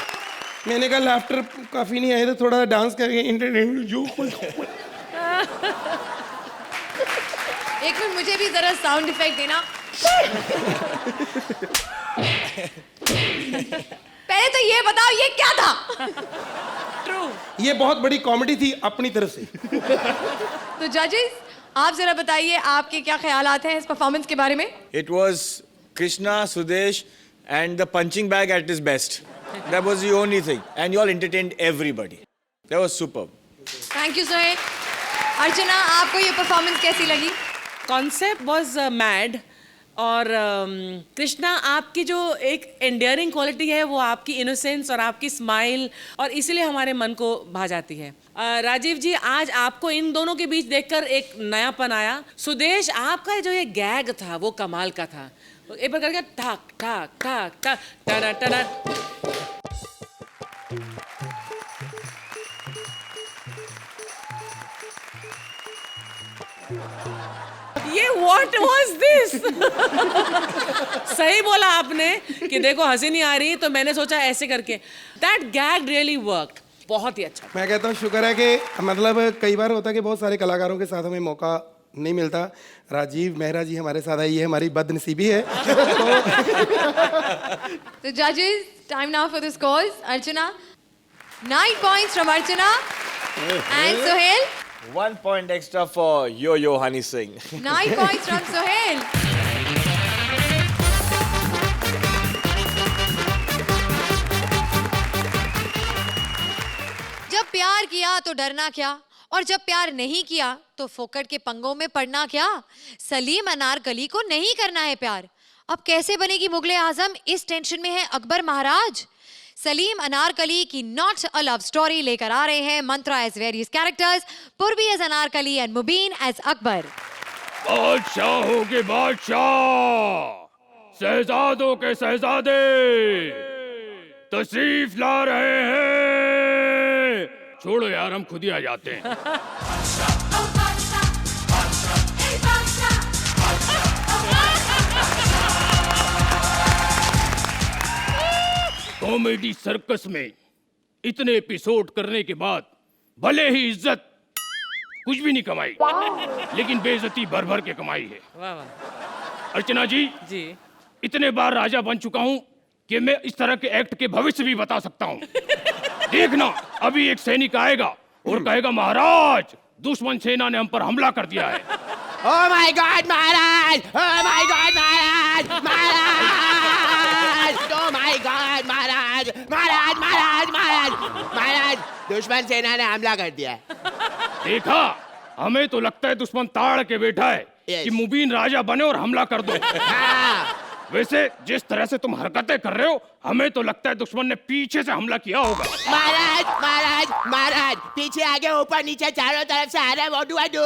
मैंने कहा लाफ्टर काफी नहीं आया तो थोड़ा डांस करके एंटरटेनमेंट जो। एक मिनट, मुझे भी जरा साउंड इफेक्ट देना। पहले तो ये बताओ, ये क्या था? ये बहुत बड़ी कॉमेडी थी अपनी तरफ से। तो जजेस, आप जरा बताइए, आपके क्या ख्यालात हैं इस परफॉर्मेंस के बारे में? It was Krishna, Sudesh, and the punching bag at his best. That was the only thing. And you all entertained everybody. That was superb. Thank you Sohail. Archana, आपको ये परफॉर्मेंस कैसी लगी? Concept was mad. और कृष्णा, आपकी जो एक एंडियरिंग क्वालिटी है वो आपकी इनोसेंस और आपकी स्माइल, और इसीलिए हमारे मन को भा जाती है। राजीव जी, आज आपको इन दोनों के बीच देखकर एक नयापन आया। सुदेश, आपका जो ये गैग था वो कमाल का था। एक बार करके ठाक ठाक ठाक ठाक टना टना। ये व्हाट वाज दिस? सही बोला आपने कि देखो हंसी नहीं आ रही, तो मैंने सोचा ऐसे करके। दैट गैग रियली वर्कड, बहुत ही अच्छा। मैं कहता हूँ शुक्र है कि मतलब कई बार होता है कि बहुत सारे कलाकारों के साथ हमें मौका नहीं मिलता। राजीव मेहरा जी हमारे साथ आई है, हमारी बदनसीबी है। तो जजेस, time now for the scores. Archana, 9 points from Archana. And Sohail, 1 point extra for Yo-Yo Honey Singh. 9 points from Sohail. जब प्यार किया तो डरना क्या, और जब प्यार नहीं किया तो फोकट के पंगों में पड़ना क्या। सलीम अनारकली को नहीं करना है प्यार, अब कैसे बनेगी मुगले आजम, इस टेंशन में है अकबर महाराज। सलीम अनारकली की नॉट अ लव स्टोरी लेकर आ रहे हैं Mantra as various characters, Purvi as Anarkali and Mubeen as Akbar. बादशाहों के बादशाह, शहजादों के शहजादे, तशरीफ ला रहे हैं। छोड़ो यार, हम खुद ही आ जाते हैं। कॉमेडी सर्कस में इतने एपिसोड करने के बाद भले ही इज्जत कुछ भी नहीं कमाई, लेकिन बेइज्जती भर भर के कमाई है। वाह वाह अर्चना जी, इतने बार राजा बन चुका हूं कि मैं इस तरह के एक्ट के भविष्य भी बता सकता हूं। देखना, अभी एक सैनिक आएगा और कहेगा, महाराज दुश्मन सेना ने हम पर हमला कर दिया है। ओह माय गॉड महाराज, ओह माय गॉड महाराज, महाराज, ओह माय गॉड महाराज, महाराज, महाराज, महाराज, महाराज, दुश्मन सेना ने हमला कर दिया है। देखा, हमें तो लगता है दुश्मन ताड़ के बैठा है कि मुबीन राजा बने और हमला कर दो। वैसे जिस तरह से तुम हरकतें कर रहे हो, हमें तो लगता है दुश्मन ने पीछे से हमला किया होगा। महाराज, महाराज, महाराज, पीछे आगे ऊपर नीचे चारों तरफ से आ रहा है, व्हाट डू आई डू?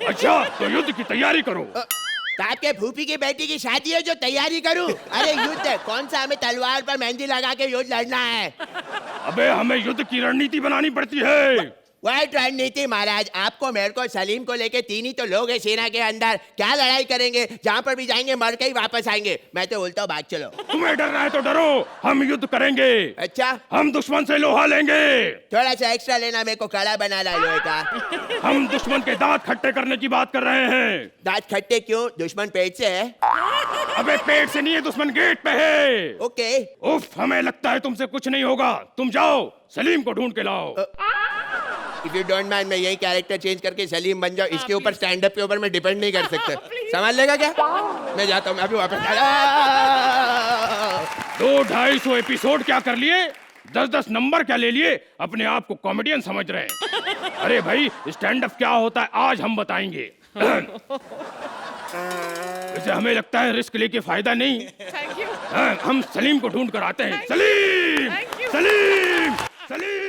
अच्छा, तो युद्ध की तैयारी करो। तो आपके फूफी की बेटी की शादी है जो तैयारी करूं? अरे युद्ध है, कौन सा हमें तलवार पर मेहंदी लगा के युद्ध लड़ना है? अबे हमें युद्ध की रणनीति बनानी पड़ती है। वाइट रणनीति महाराज, आपको, मेरे को, सलीम को लेके तीन ही तो लोग हैं सेना के अंदर, क्या लड़ाई करेंगे? जहाँ पर भी जाएंगे मर के ही वापस आएंगे। मैं तो बोलता हूँ भाग चलो। तुम्हें डरना है तो डरो, हम युद्ध करेंगे। अच्छा, हम दुश्मन से लोहा लेंगे। थोड़ा सा एक्स्ट्रा लेना, मेरे को कड़ा बना ला लोहे का। हम दुश्मन के दांत खट्टे करने की बात कर रहे हैं। दांत खट्टे क्यों? दुश्मन पेट से है। अबे पेट से नहीं है, दुश्मन गेट पे है। ओके। उफ, हमें लगता है तुमसे कुछ नहीं होगा। तुम जाओ, सलीम को ढूंढ के लाओ। इफ यू डोंट माइंड, मैं यही कैरेक्टर चेंज करके सलीम बन जाऊं। इसके ऊपर स्टैंड अप के ऊपर मैं डिपेंड नहीं कर सकता। समझ लेगा क्या? मैं जाता हूँ, मैं अभी वापस। 200-250 एपिसोड क्या कर लिए, 10-10 नंबर क्या ले लिए, अपने आप को कॉमेडियन समझ रहे हैं। अरे भाई, स्टैंड अप क्या होता है आज हम बताएंगे। वैसे हमें लगता है रिस्क लेके फायदा नहीं। हम सलीम को ढूंढ कर आते हैं। सलीम, सलीम, सलीम।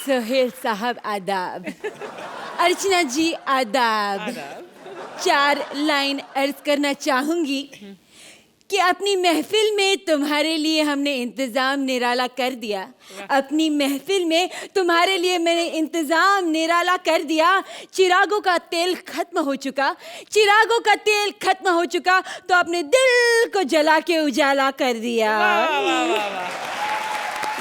सोहेल साहब आदाब, अर्चना जी आदाब। 4 लाइन अर्ज करना चाहूंगी कि अपनी महफिल में तुम्हारे लिए हमने इंतज़ाम निराला कर दिया। अपनी महफिल में तुम्हारे लिए मैंने इंतज़ाम निराला कर दिया। चिरागों का तेल खत्म हो चुका, चिरागों का तेल खत्म हो चुका तो अपने दिल को जला के उजाला कर दिया।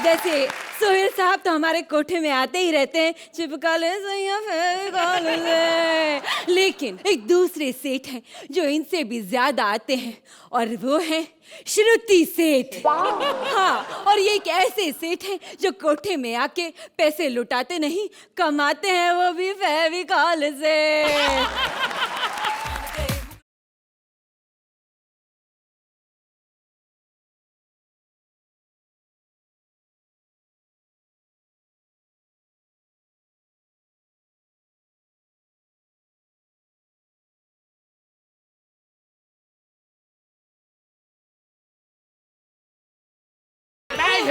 जैसे सोहेल साहब तो हमारे कोठे में आते ही रहते हैं, चिपका ले सैया फेविकॉल से। लेकिन एक दूसरे सेठ हैं जो इनसे भी ज्यादा आते हैं, और वो हैं श्रुति सेठ। हाँ, और ये एक ऐसे सेठ हैं जो कोठे में आके पैसे लुटाते नहीं, कमाते हैं वो भी फेविकॉल से।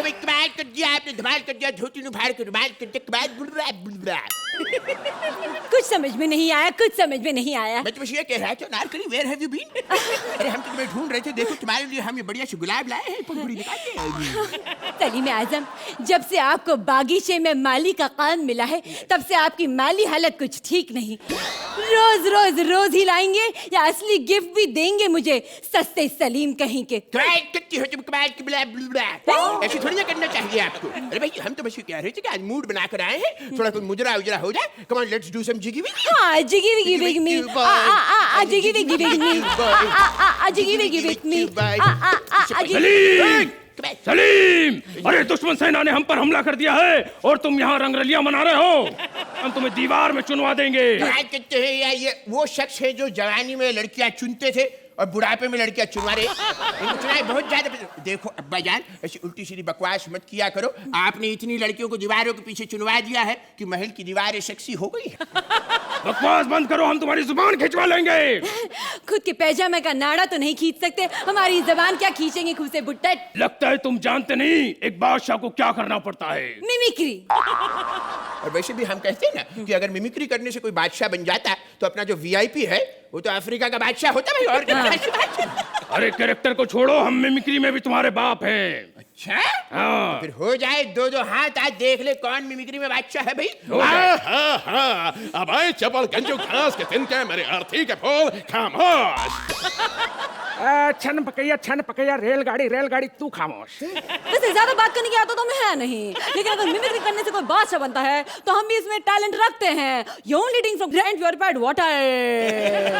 कमाल कर दिया आपने, धमाल कर दिया, धोती नु फाड़ के रुमाल कर दिया, कमाल। कुछ समझ में नहीं आया, कुछ समझ में नहीं आया। मैं तुमसे ये कह रहा था, Narkali where have you been? अरे हम तो तुम्हें ढूंढ रहे थे, देखो तुम्हारे लिए हम ये बढ़िया से गुलाब लाए हैं, पंखुड़ी निकाल के। सलीम आजम, जब से आपको बागीचे में माली का काम मिला है, तब से आपकी माली हालत कुछ ठीक नहीं। रोज रोज रोज ही लाएंगे या असली गिफ्ट भी देंगे मुझे, सस्ते सलीम कहीं के। कमाल करती हो तुम, कमाल की ब्ला ब्ला। ऐसे थोड़ी ना करना चाहिए आपको। अरे भाई, हम तो बस ये कह रहे थे कि आज मूड बनाकर आए हैं, थोड़ा कोई मुजरा उजरा हो जाए। Come on, let's do some jiggy wiggy. हाँ, jiggy wiggy wig me, jiggy wiggy wig me, jiggy wiggy wig me. Salim, Salim, अरे दुश्मन सेना ने हम पर हमला कर दिया है और तुम यहाँ रंगरलियां मना रहे हो। हम तुम्हें दीवार में चुनवा देंगे। कहते हैं यार, ये वो शख्स है जो जवानी में लड़कियां चुनते थे और बुढ़ापे में लड़कियां चुनवा रहे। इनको चुनाव बहुत ज्यादा। देखो अब्बा जान, ऐसी उल्टी सीधी बकवास मत किया करो। आपने इतनी लड़कियों को दीवारों के पीछे चुनवा दिया है कि महल की दीवारें सेक्सी हो गई। बकवास बंद करो, हम तुम्हारी जुबान खिंचवा लेंगे। खुद के पैजामे का नाड़ा तो नहीं खींच सकते, हमारी जबान क्या खींचेंगे खुद से बुट्टट। लगता है तुम जानते नहीं एक बादशाह को क्या करना पड़ता है। मिमिक्री। और वैसे भी हम कहते हैं ना कि अगर मिमिक्री करने से कोई बादशाह बन जाता है तो अपना जो वीआईपी है वो तो अफ्रीका का बादशाह होता है भाई, और क्या बादशाह। अरे कैरेक्टर को छोड़ो, हम मिमिक्री में भी तुम्हारे बाप हैं। अच्छा, हाँ। फिर हो जाए दो दो हाथ, आज देख ले कौन मिमिक्री में बादशाह है भाई। हो जाए। अब आए चपल गंजू घास के तिनके मेरे अर्थी के फूल खामोश। छन पकैया रेलगाड़ी तू खामोश। वैसे ज्यादा बात करने की आदत तो हमें है नहीं, लेकिन अगर मिमिक्री करने से कोई बादशाह बनता है तो हम भी इसमें टैलेंट रखते हैं। You only drink from grand purified water.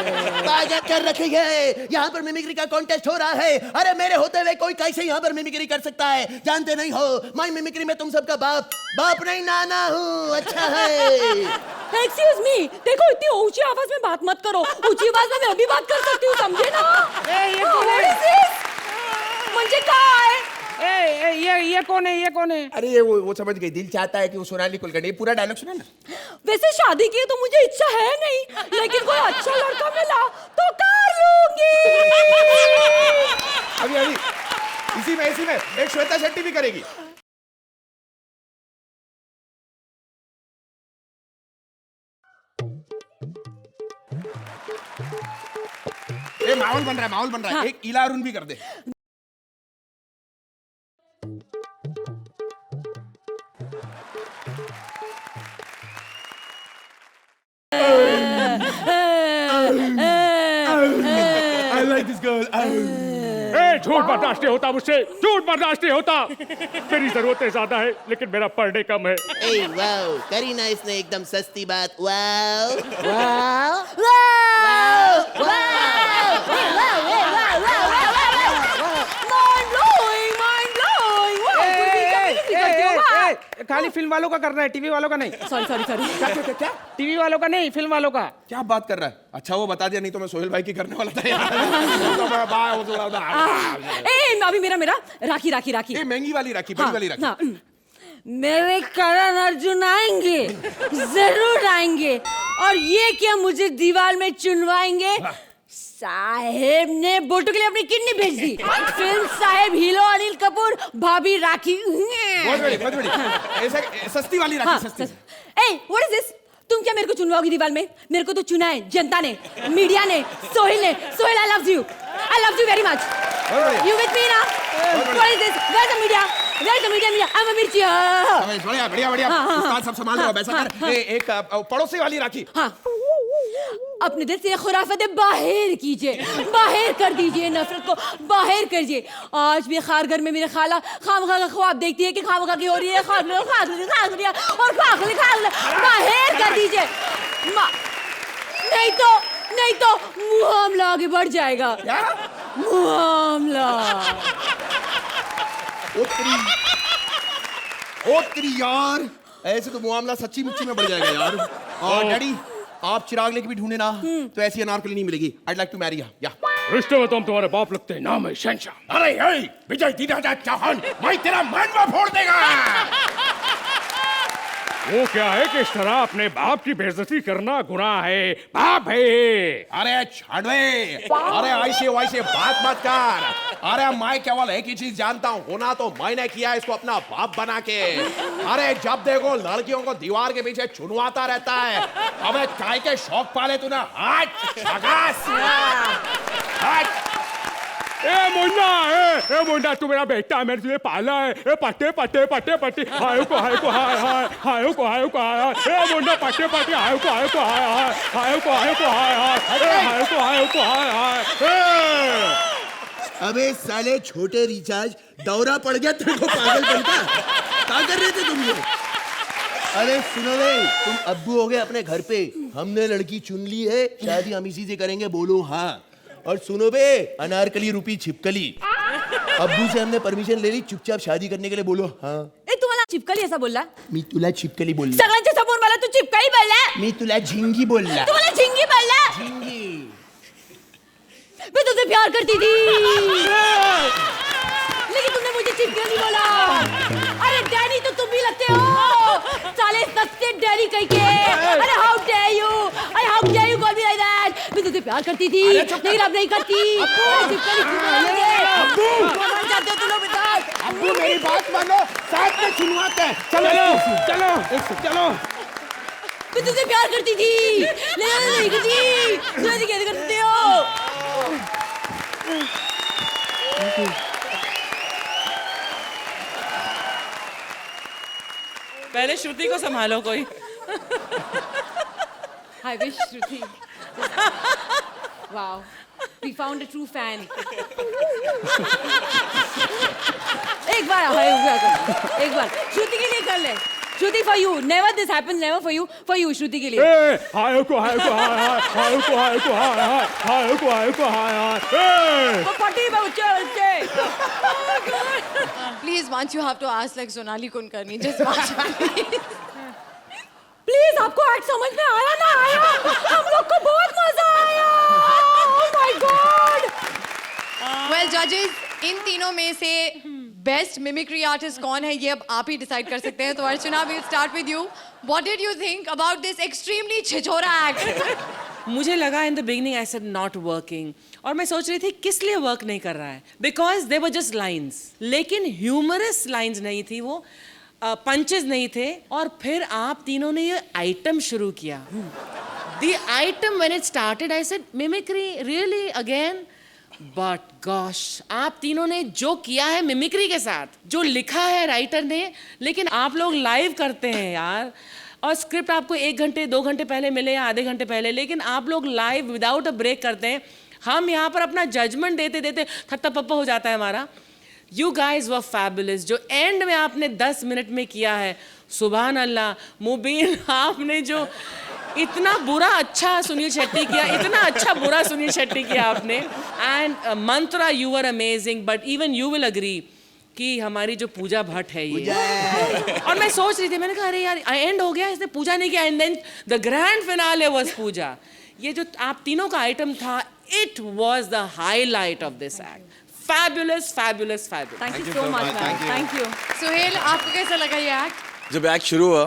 ताजा कर रखी है, यहाँ पर मिमिक्री का कॉन्टेस्ट हो रहा है। अरे मेरे होते हुए कोई कैसे यहाँ पर मिमिक्री कर सकता है? जानते नहीं हो, मैं मिमिक्री में तुम सबका बाप नहीं नाना हूँ। अच्छा है। एक्सक्यूज मी, देखो इतनी ऊंची आवाज में बात मत करो, ऊंची आवाज में मैं भी बात कर सकती हूँ, समझे ना? What is this? मुझे कहा है ये कौन है? अरे ये वो समझ गई, दिल चाहता है कि वो सोनाली कुलकर्णी। पूरा डायलॉग सुना ना। वैसे शादी की तो मुझे इच्छा है नहीं, लेकिन कोई अच्छा लड़का मिला तो कर लूंगी। अभी इसी में एक श्वेता शेट्टी भी करेगी। ये माहौल बन रहा है। हाँ। एक इला अरुण भी कर दे। I like this girl. झूठ बर्दाश्त नहीं होता मुझसे, झूठ बर्दाश्त नहीं होता। मेरी जरूरतें ज्यादा है लेकिन मेरा पढ़ने कम है। ए वाओ, करी ना इसने एकदम सस्ती बात। वाओ खाली फिल्म वालों का करना है, टीवी वालों का नहीं। सॉरी क्या टीवी वालों का नहीं, फिल्म वालों का। क्या बात कर रहा है? अच्छा वो बता दिया, नहीं तो मैं सोहेल भाई की करने वाला था यार। ए अभी मेरा राखी ये महंगी वाली राखी, बड़ी वाली राखी। हाँ, मेरे करण अर्जुन आएंगे, जरूर आएंगे, और ये क्या मुझे दीवार में चुनवाएंगे? साहेब ने बोटू के लिए अपनी किडनी भेज दी। फिल्म साहेब हीरो अनिल कपूर, भाभी राखी। बहुत बड़ी। ऐसा सस्ती वाली राखी, सस्ती। What is this? तुम क्या मेरे को चुनवाओगी दीवार में? मेरे को तो चुना है जनता ने, मीडिया ने, सोहेल ने। Sohail, I love you very much. You with me ना? What is this? Where the media? I am Mirchi. बढ़िया। उस्ताद सब संभाल रहा है। वैसा कर, एक पड़ोसी वाली राखी। हाँ, अपने दिल से खुराफतें बाहर कीजिए, बाहर कर दीजिए, नफरत को बाहर करिए। आज भी खार घर में मेरे खाला खामखा का ख्वाब देखती है कि खामखा की हो रही है, बाहर कर दीजिए। नहीं तो मुआमला आगे बढ़ जाएगा। मुआमला। ओ तेरी यार, ऐसे तो मुआमला सच्ची मुच्ची में बढ़ जाएगा यार। और डैडी, आप चिराग लेके भी ढूंढे ना तो ऐसी अनारकली नहीं मिलेगी। I'd like to marry her. या रिश्ते में तुम तुम्हारे बाप लगते हैं, नाम है शहंशाह। अरे विजय दीदा चौहान, मैं तेरा मनवा फोड़ देगा। वो क्या है कि इस तरह अपने बाप की बेइज्जती करना गुनाह है, बाप है। अरे छाड़वे, अरे ऐसे वैसे बात मत कर। अरे मैं केवल एक ही चीज जानता हूँ, होना तो मैंने किया इसको अपना बाप बना के। अरे जब देखो लड़कियों को दीवार के पीछे चुनवाता रहता है। अबे काय के शौक पाले तूने? हट ए मुन्ना तू मेरा बेटा है, मैंने तुझे पाला है। ए पट्टे हाय को हाय। ए मुन्ना पट्टे हाय को हाय। अबे साले छोटे रिचार्ज, दौरा पड़ गया तेरे को पागल बनता। क्या कर रहे थे तुम ये? अरे सुनो रे, तुम अब्बू हो गए अपने घर पे, हमने लड़की चुन ली है, शादी हम इसी से करेंगे, बोलो हाँ। और सुनो बे, अनारकली रूपी छिपकली, अब्बू से हमने परमिशन ले ली, चुपचाप शादी करने के लिए, बोलो हाँ। तुम्हाला चिपकली ऐसा बोलला? मी तुला छिपकली बोलला। सगळ्यांच्या समोर मला तू चिपकली बोलला? मी तुला झिंगी बोलला। तुम्हाला झिंगी बोलला? झिंगी। मैं तुमसे प्यार करती थी, लेकिन तुमने मुझे चिपकली बोला। अरे डैडी तो तुम भी लगते हो, साले सस्ते डैडी कहीं के। अरे how dare you call me like that. मैं तुझसे प्यार करती थी लेकिन अब नहीं करती। चाहते हो तुम लोग बता। अब्बू मेरी बात मानो, साथ में सुनवाते हैं। चलो चलो चलो। मैं तुझसे प्यार करती थी लेकिन नहीं करती। तुम ऐसे कैसे करते हो? पहले श्रुति को संभालो कोई। I wish Shruti. Wow, we found a true fan. एक बार हाय हुआ कर, एक बार श्रुति के लिए कर ले। श्रुति for you, never this happens, never for you श्रुति के लिए। हाय को वो पटी में उच्चे। Please, once you have to ask like Sonali Kulkarni, just once, please. Please आपको एक्ट समझ में आया ना आया? हम लोग को बहुत मजा आया। Oh my God. Well, judges, इन तीनों में से बेस्ट मिमिक्री आर्टिस्ट कौन है ये अब आप ही डिसाइड कर सकते हैं। तो अर्चना, we'll start with you. What did you think about this extremely छिछोरा act? मुझे लगा in the beginning I said not working, और मैं सोच रही थी किस लिए वर्क नहीं कर रहा है, because they were just lines, लेकिन ह्यूमरस लाइन्स नहीं थी वो, पंचेस नहीं थे। और फिर आप तीनों ने ये आइटम शुरू किया। The item when it started I said mimicry really again, but gosh आप तीनों ने जो किया है मिमिक्री के साथ, जो लिखा है राइटर ने, लेकिन आप लोग लाइव करते हैं यार, और स्क्रिप्ट आपको 1 घंटे 2 घंटे पहले मिले या आधे घंटे पहले, लेकिन आप लोग लाइव विदाउट अ ब्रेक करते हैं। हम यहाँ पर अपना जजमेंट देते देते थत्ता पप्पा हो जाता है हमारा। You guys were fabulous. जो एंड में आपने 10 मिनट में किया है, सुभान अल्लाह। मुबीन, आपने जो इतना बुरा अच्छा सुनील शेट्टी किया, इतना अच्छा बुरा सुनील शेट्टी किया आपने। And Mantra, you were amazing, but even you will agree कि हमारी जो पूजा भट्ट है ये, और मैं सोच रही थी, मैंने कहा अरे यार एंड हो गया, इसने पूजा नहीं किया, and then the grand finale was puja. ये जो आप तीनों का आइटम था, it was the highlight of this act. Fabulous, fabulous, fabulous. Thank you so much, man. Thank you. Suhel, आपको कैसा लगा ये एक्ट? जब एक्ट शुरू हुआ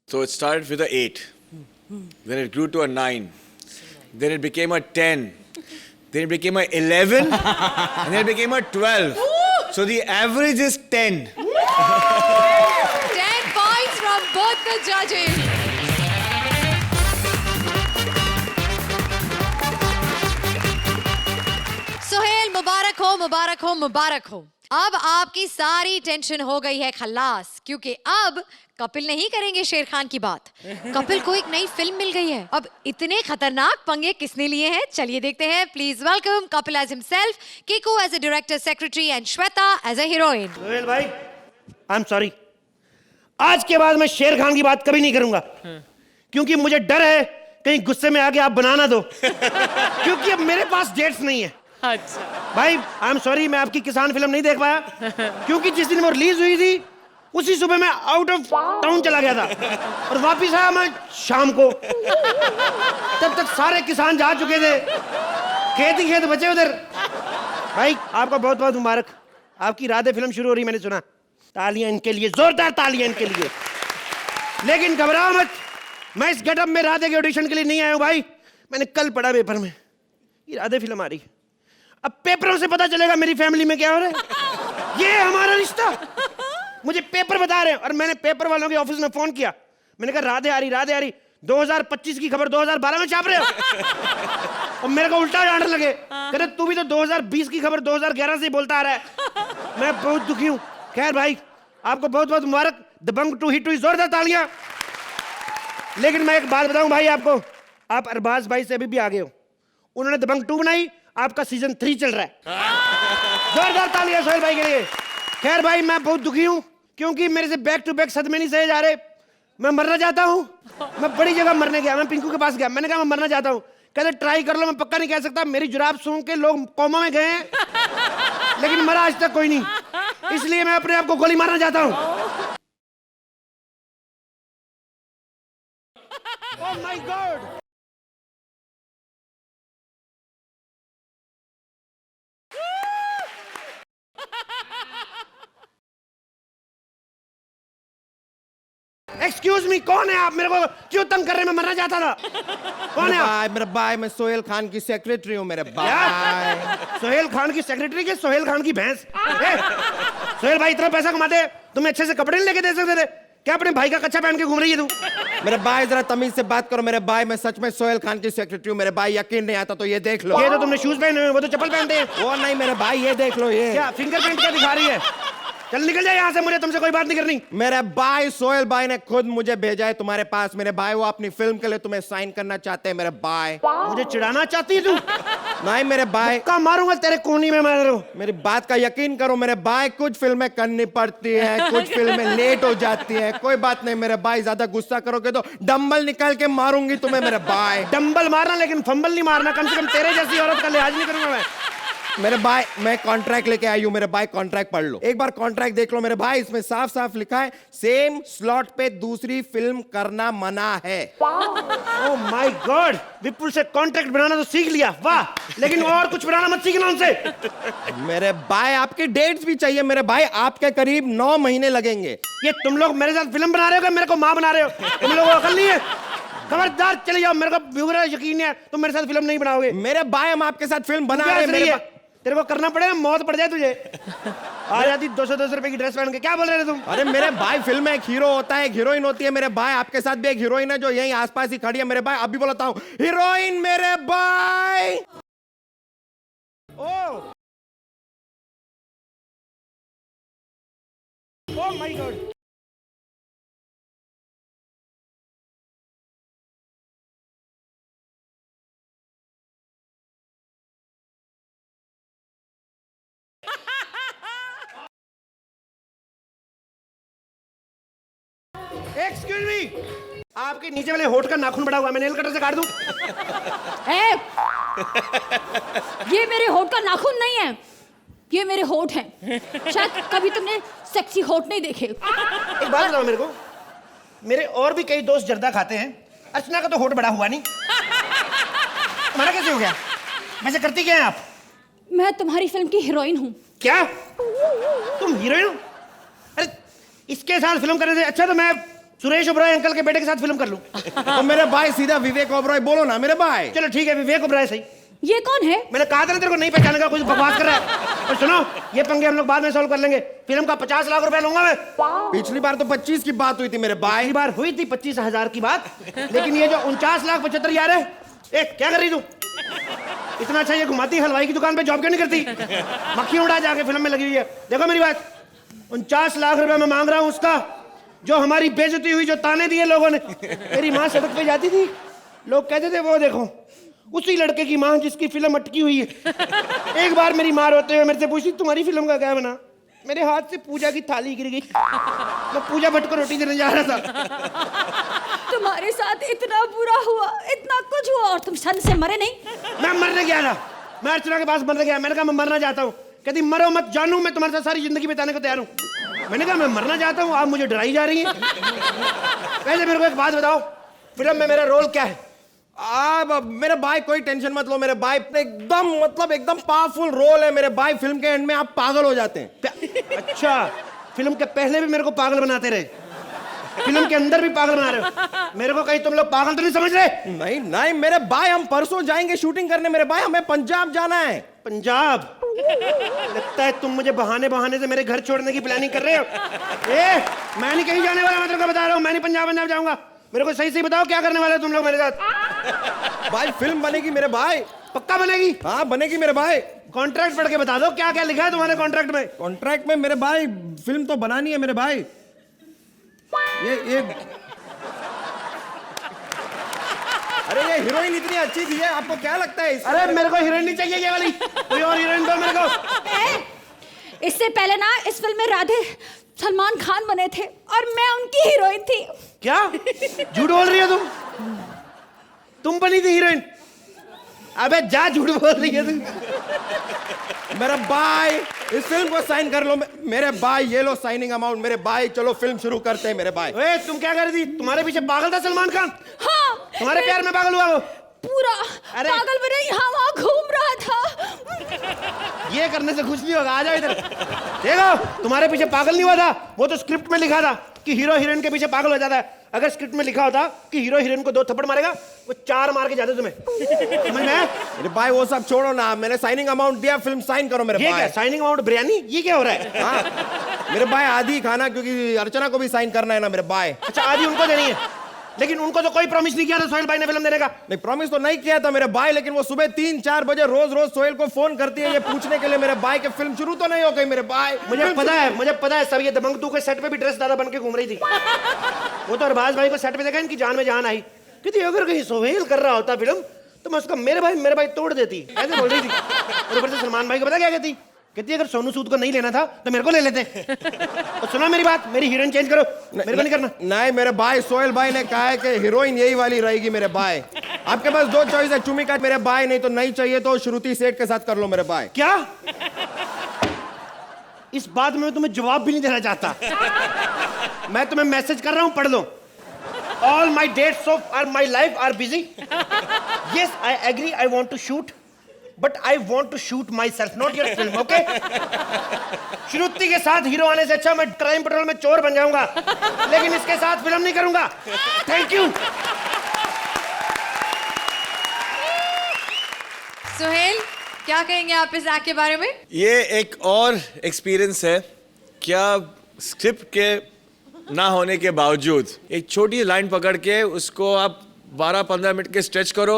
तो it started with a 8, then it grew to a 9, then it became a 10, then it became a 11, and then it became a 12. So the average is 10. 10 points from both the judges. Suhail, मुबारक हो, मुबारक हो, मुबारक हो। अब आपकी सारी tension हो गई है खल्लास, क्योंकि अब कपिल नहीं करेंगे शेर खान की बात। कपिल को एक नई फिल्म मिल गई है। अब इतने खतरनाक पंगे किसने लिए हैं, चलिए देखते हैं। Please welcome Kapil as himself, Kiku as a director secretary and Shweta as a heroine. Suhel भाई, आई एम सॉरी, आज के बाद मैं शेर खान की बात कभी नहीं करूंगा, क्योंकि मुझे डर है कहीं गुस्से में आके आप बना ना दो, क्योंकि अब मेरे पास डेट्स नहीं है। अच्छा भाई, आई एम सॉरी, मैं आपकी किसान फिल्म नहीं देख पाया, क्योंकि जिस दिन वो रिलीज हुई थी उसी सुबह मैं आउट ऑफ टाउन चला गया था, और वापिस आया मैं शाम को। तब तक सारे किसान जा चुके थे, खेत ही खेत बचे उधर। भाई आपका बहुत बहुत मुबारक, आपकी राधे फिल्म शुरू हो रही, मैंने सुना। तालियां इनके लिए, जोरदार तालियां इनके लिए। लेकिन घबराओ मत, मैं इस गेटअप में राधे के ऑडिशन के लिए नहीं आया हूं भाई। मैंने कल पढ़ा पेपर में, ये राधे फिल्म आ रही। अब पेपरों से पता चलेगा मेरी फैमिली में क्या हो रहा है। ये हमारा रिश्ता, मुझे पेपर बता रहे हैं, और मैंने पेपर वालों के ऑफिस में फोन किया। मैंने कहा राधे आ रही, राधे आ रही। 2025 की खबर 2012 में छाप रहे हो। और मेरे को उल्टा डांट लगे, कहते तू भी तो 2020 की खबर 2011 से ही बोलता आ रहा है। मैं बहुत दुखी हूँ। खैर भाई, आपको बहुत बहुत मुबारक। दबंग 2 हिट हुई, जोरदार तालियां। लेकिन मैं एक बात बताऊं भाई आपको, आप अरबाज भाई से अभी भी आगे हो। उन्होंने दबंग 2 बनाई, आपका सीजन 3 चल रहा है। जोरदार तालियां सोहेल भाई के लिए। खैर भाई, मैं बहुत दुखी हूं, क्योंकि मेरे से बैक टू बैक सदमे नहीं सहे जा रहे। मैं मरना चाहता हूं। मैं बड़ी जगह मरने गया, मैं पिंकू के पास गया, मैंने कहा मैं मरना चाहता हूं। कहते ट्राई कर लो, मैं पक्का नहीं कह सकता, मेरी जुराब सूंघ के लोग कोमा में गए हैं, लेकिन मरा आज तक कोई नहीं। इसलिए मैं अपने आप को गोली मारना चाहता हूं। Oh my God! Excuse me, कौन है आप? मेरे को क्यों तंग कर रहे हैं? मैं मरना चाहता था। कौन है आप? मेरा भाई, मैं सोहेल खान की सेक्रेटरी हूँ मेरे भाई। सोहेल खान की सेक्रेटरी के सोहेल खान की भैंस? सोहेल भाई इतना पैसा कमाते हैं, तुम्हें अच्छे से कपड़े नहीं लेके दे सकते थे क्या? अपने भाई का कच्चा पहन के घूम रही है तू? मेरे भाई जरा तमीज से बात करो मेरे भाई, मैं सच में सोहेल खान की सेक्रेटरी हूँ मेरे भाई। यकीन नहीं आता तो ये देख लो। ये तो तुमने शूज पहने हुए, वो तो चप्पल पहनते हैं। वो नहीं मेरे भाई, ये देख लो। ये क्या फिंगरप्रिंट क्या दिखा रही है? चल निकल जाए यहाँ से, मुझे तुमसे कोई बात नहीं करनी। मेरे भाई सोहेल भाई ने खुद मुझे भेजा है तुम्हारे पास मेरे भाई। वो अपनी फिल्म के लिए तुम्हें साइन करना चाहते हैं मेरे भाई। मुझे चिढ़ाना चाहती है तू? नहीं मेरे भाई, का मारूंगा तेरे कोनी में मारो। मेरी बात का यकीन करो मेरे भाई, कुछ फिल्में करनी पड़ती है, कुछ फिल्में लेट हो जाती है। कोई बात नहीं मेरे भाई, ज्यादा गुस्सा करोगे तो डंबल निकाल के मारूंगी तुम्हें मेरे भाई। डंबल मारना लेकिन फंबल नहीं मारना। कम से कम तेरे जैसी औरत का लिहाज नहीं करूंगा मैं। मेरे भाई मैं कॉन्ट्रैक्ट लेके आई हूं मेरे भाई, कॉन्ट्रैक्ट पढ़ लो एक बार, कॉन्ट्रैक्ट देख लो मेरे भाई। इसमें साफ साफ लिखा है सेम स्लॉट पे दूसरी फिल्म करना मना है। ओह माय गॉड, विपुल से कॉन्ट्रैक्ट बनाना तो सीख लिया, वाह। लेकिन और कुछ बनाना मत सीखना उनसे। मेरे भाई आपकी डेट्स भी चाहिए मेरे भाई, आपके करीब 9 महीने लगेंगे। ये तुम लोग मेरे साथ फिल्म बना रहे हो कि मेरे को माँ बना रहे हो? तुम लोगों को अकल नहीं है? खबरदार चले जाओ, मेरे को पूरा यकीन है तुम मेरे साथ फिल्म नहीं बनाओगे। मेरे भाई हम आपके साथ फिल्म बना रहे हैं। तेरे को करना पड़ेगा, मौत पड़ जाए तुझे। आ जाती 210 रुपए की ड्रेस पहन के, क्या बोल रहे थे तुम? अरे मेरे भाई फिल्म में एक हीरो होता है, एक हीरोइन होती है मेरे भाई। आपके साथ भी एक हीरोइन है जो यहीं आसपास ही खड़ी है मेरे भाई। अभी बोलता हूँ हीरोइन मेरे भाई। ओह माय गॉड। एक्सक्यूज मी, आपके नीचे वाले होठ का नाखून बड़ा हुआ, मैं नेल कटर से काट दूं? ये मेरे होठ का नाखून नहीं है, ये मेरे होठ हैं। शायद कभी तुमने सेक्सी होठ नहीं देखे। एक बात बताओ मेरे को, मेरे और भी कई दोस्त जर्दा खाते हैं, अर्चना का तो होठ बड़ा हुआ नहीं, तुम्हारा कैसे हो गया? वैसे करती क्या है आप? मैं तुम्हारी फिल्म की हीरोइन हूँ। क्या तुम हीरोइन हो? अरे इसके साथ फिल्म करने से अच्छा तो मैं सुरेश ओबराय अंकल के बेटे के साथ फिल्म कर लूं। तो मेरे भाई सीधा विवेक ओबराय बोलो ना मेरे भाई। चलो ठीक है, विवेक ओबराय सही। ये कौन है? मैंने कहा था ना तेरे को नहीं पहचानेगा, कुछ बकवास कर रहा है। और सुनो, ये पंगे हम लोग बाद में सॉल्व कर लेंगे। फिल्म का 50 लाख रुपए लूंगा मैं। पिछली बार तो 25 की बात हुई थी मेरे भाई। पिछली बार हुई थी 25,000 की बात, लेकिन ये जो 49,75,000 है, एक क्या कर रही तू? इतना अच्छा ये घुमाती हलवाई की दुकान पे जॉब क्यों नहीं करती? मक्खी उड़ा जाके फिल्म में लगी हुई है। देखो मेरी बात, 49 लाख रुपए मैं मांग रहा हूँ उसका, जो हमारी बेइज्जती हुई, जो ताने दिए लोगों ने। मेरी माँ सड़क पे जाती थी, लोग कहते थे वो देखो उसी लड़के की माँ जिसकी फिल्म अटकी हुई है। एक बार मेरी माँ रोते हुए मेरे से पूछी तुम्हारी फिल्म का क्या बना? मेरे हाथ से पूजा की थाली गिर गई, मैं पूजा भट्ट को रोटी देने जा रहा था। तुम्हारे साथ इतना बुरा हुआ, इतना कुछ हुआ और तुम सन से मरे नहीं? मैं मरने गया था, मैं अर्चना के पास मरने गया। मैंने कहा मैं मरना चाहता हूँ। कहती मरो मत जानू, मैं तुम्हारे साथ सारी जिंदगी बिताने को तैयार हूँ। मैंने कहा मैं मरना चाहता हूँ, आप मुझे डराई जा रही हैं। पहले मेरे को एक बात बताओ, फिल्म में मेरा रोल क्या है? अब मेरे भाई कोई टेंशन मत लो मेरे भाई, एकदम मतलब एकदम पावरफुल रोल है मेरे भाई। फिल्म के एंड में आप पागल हो जाते हैं। अच्छा, फिल्म के पहले भी मेरे को पागल बनाते रहे, फिल्म के अंदर भी पागल बना रहे हो मेरे को? कहीं तुम लोग पागल तो नहीं समझ रहे? नहीं नहीं मेरे भाई, हम परसों जाएंगे शूटिंग करने मेरे भाई, हमें पंजाब जाना है। पंजाब? लगता है तुम मुझे बहाने बहाने से मेरे घर छोड़ने की प्लानिंग कर रहे हो। मैं नहीं कहीं जाने वाला, मैं तेरे को बता रहा हूँ, मैं नहीं पंजाब जाऊंगा। मेरे को सही सही बताओ क्या करने वाले तुम लोग मेरे साथ? भाई फिल्म बनेगी मेरे भाई। पक्का बनेगी? हाँ बनेगी मेरे भाई। कॉन्ट्रैक्ट पढ़ के बता दो क्या क्या लिखा है तुम्हारे कॉन्ट्रैक्ट में। कॉन्ट्रैक्ट में मेरे भाई फिल्म तो बनानी है मेरे भाई। ये अरे ये हीरोइन इतनी अच्छी थी है, आपको क्या लगता है? अरे मेरे को हीरोइन नहीं चाहिए ये वाली, कोई और हीरोइन दो मेरे को। इससे पहले ना इस फिल्म में राधे सलमान खान बने थे और मैं उनकी हीरोइन थी। क्या झूठ बोल रही हो तुम बनी थी हीरोइन? अबे जा, झूठ बोल रही है तू। मेरा भाई इस फिल्म को साइन कर लो मेरे भाई, ये लो साइनिंग अमाउंट मेरे भाई। चलो फिल्म शुरू करते हैं मेरे भाई। ओए तुम क्या कर रही थी? तुम्हारे पीछे पागल था सलमान खान? हाँ, तुम्हारे प्यार में पागल हुआ वो? पूरा पागल बने यहाँ वहाँ घूम रहा था। ये करने से कुछ नहीं होगा, आ जाओ इधर। देखो तुम्हारे पीछे पागल नहीं हुआ था, वो तो स्क्रिप्ट में लिखा था कि हीरो हीरोइन के पीछे पागल हो जाता है। अगर स्क्रिप्ट में लिखा होता कि हीरो हीरोइन को 2 थप्पड़ मारेगा, वो 4 मार के जाते तुम्हें। समझ में आया? मेरे भाई वो सब छोड़ो ना, मैंने साइनिंग अमाउंट दिया, फिल्म साइन करो मेरे ये भाई। क्या साइनिंग अमाउंट बिरयानी, ये क्या हो रहा है? हाँ मेरे भाई आधी खाना, क्योंकि अर्चना को भी साइन करना है ना मेरे भाई। अच्छा आदि उनको देनी है, लेकिन उनको तो कोई प्रॉमिस नहीं किया था सोहेल भाई ने फिल्म देने का। नहीं प्रॉमिस तो नहीं किया था मेरे भाई, लेकिन वो सुबह 3-4 बजे रोज रोज सोहेल को फोन करती है ये पूछने के लिए मेरे भाई कि फिल्म शुरू तो नहीं हो गई मेरे भाई। मुझे पता है सब ये दबंग तू के सेट पे भी ड्रेस दादा बन के घूम रही थी। वो तो अरबाज भाई को सेट पे देखा, इनकी जान में जान आई। कहती अगर कहीं सोहेल कर रहा होता फिल्म तो मैं उसका मेरे भाई तोड़ देती, ऐसे बोल रही थी। और ऊपर से सलमान भाई को पता क्या कहती अगर सोनू सूद को नहीं लेना था तो मेरे को ले लेते। तो सुना मेरी बात, मेरी हीरोइन चेंज करो, मेरे को नहीं करना। नहीं मेरे भाई, सोहेल भाई ने कहा है कि हीरोइन यही वाली रहेगी मेरे भाई। आपके पास 2 चॉइस है, चुमी का मेरे भाई, नहीं तो नहीं चाहिए तो श्रुति सेठ के साथ कर लो मेरे भाई। क्या? इस बात में मैं तुम्हें जवाब भी नहीं देना चाहता। मैं तुम्हें मैसेज कर रहा हूं, पढ़ लो। All my dates of my life are busy. Yes, I agree. I want to shoot, but I want to shoot myself, not your film. Okay? श्रुति के साथ हीरो आने से अच्छा मैं क्राइम पेट्रोल में चोर बन जाऊंगा, लेकिन इसके साथ फिल्म नहीं करूंगा। Thank you. सुहेल, क्या कहेंगे आप इस एक्ट के बारे में? ये एक और एक्सपीरियंस है। क्या स्क्रिप्ट के ना होने के बावजूद एक छोटी लाइन पकड़ के उसको आप 12-15 मिनट के स्ट्रेच करो।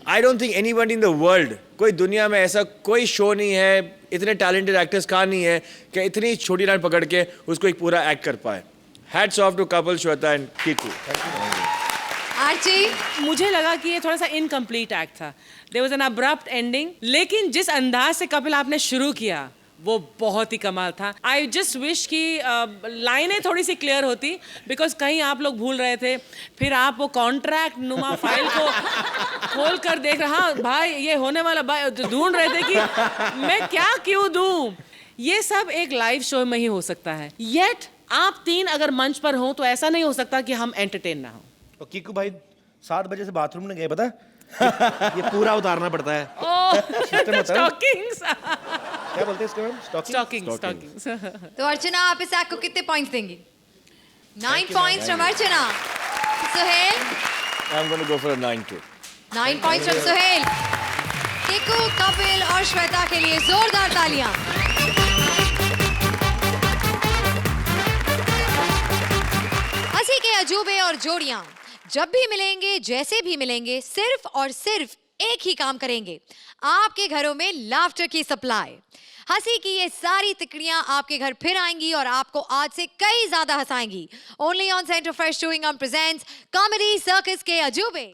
I don't think anybody in the world, कोई दुनिया में ऐसा कोई शो नहीं है, इतने टैलेंटेड एक्टर्स कहाँ नहीं है कि इतनी छोटी लाइन पकड़ के उसको एक पूरा एक्ट कर पाए। Hats off to Kapil, Shweta and Kiku. Archi, मुझे लगा कि ये थोड़ा सा इनकम्प्लीट एक्ट था। There was an abrupt ending, लेकिन जिस अंदाज से कपिल आपने शुरू किया वो बहुत ही कमाल था। आई जस्ट विश कि लाइनें थोड़ी सी क्लियर होती, बिकॉज कहीं आप लोग भूल रहे थे। फिर आप वो कॉन्ट्रैक्ट नुमा फाइल को खोल कर देख रहा, हाँ भाई ये होने वाला, भाई ढूंढ रहे थे कि मैं क्या क्यों दूं। ये सब एक लाइव शो में ही हो सकता है, येट आप 3 अगर मंच पर हो तो ऐसा नहीं हो सकता कि हम एंटरटेन ना हो। तो कीकू भाई 7 बजे से बाथरूम में गए, पता है? ये पूरा उतारना पड़ता है। स्टॉकिंग्स, क्या बोलते हैं इसके मैम? स्टॉकिंग्स। तो अर्चना, आप इस एक्ट को कितने पॉइंट्स देंगी? 9 points from Archana. Suhel, I am going to go for 9 too. 9 points from Suhel. Kiku, Kapil और श्वेता के लिए जोरदार तालियां। हंसी के अजूबे और जोड़ियां जब भी मिलेंगे, जैसे भी मिलेंगे, सिर्फ और सिर्फ एक ही काम करेंगे, आपके घरों में लाफ्टर की सप्लाई। हंसी की ये सारी तिकड़ियां आपके घर फिर आएंगी और आपको आज से कई ज्यादा हंसाएंगी। Only on center fresh chewing gum presents comedy circus के अजूबे।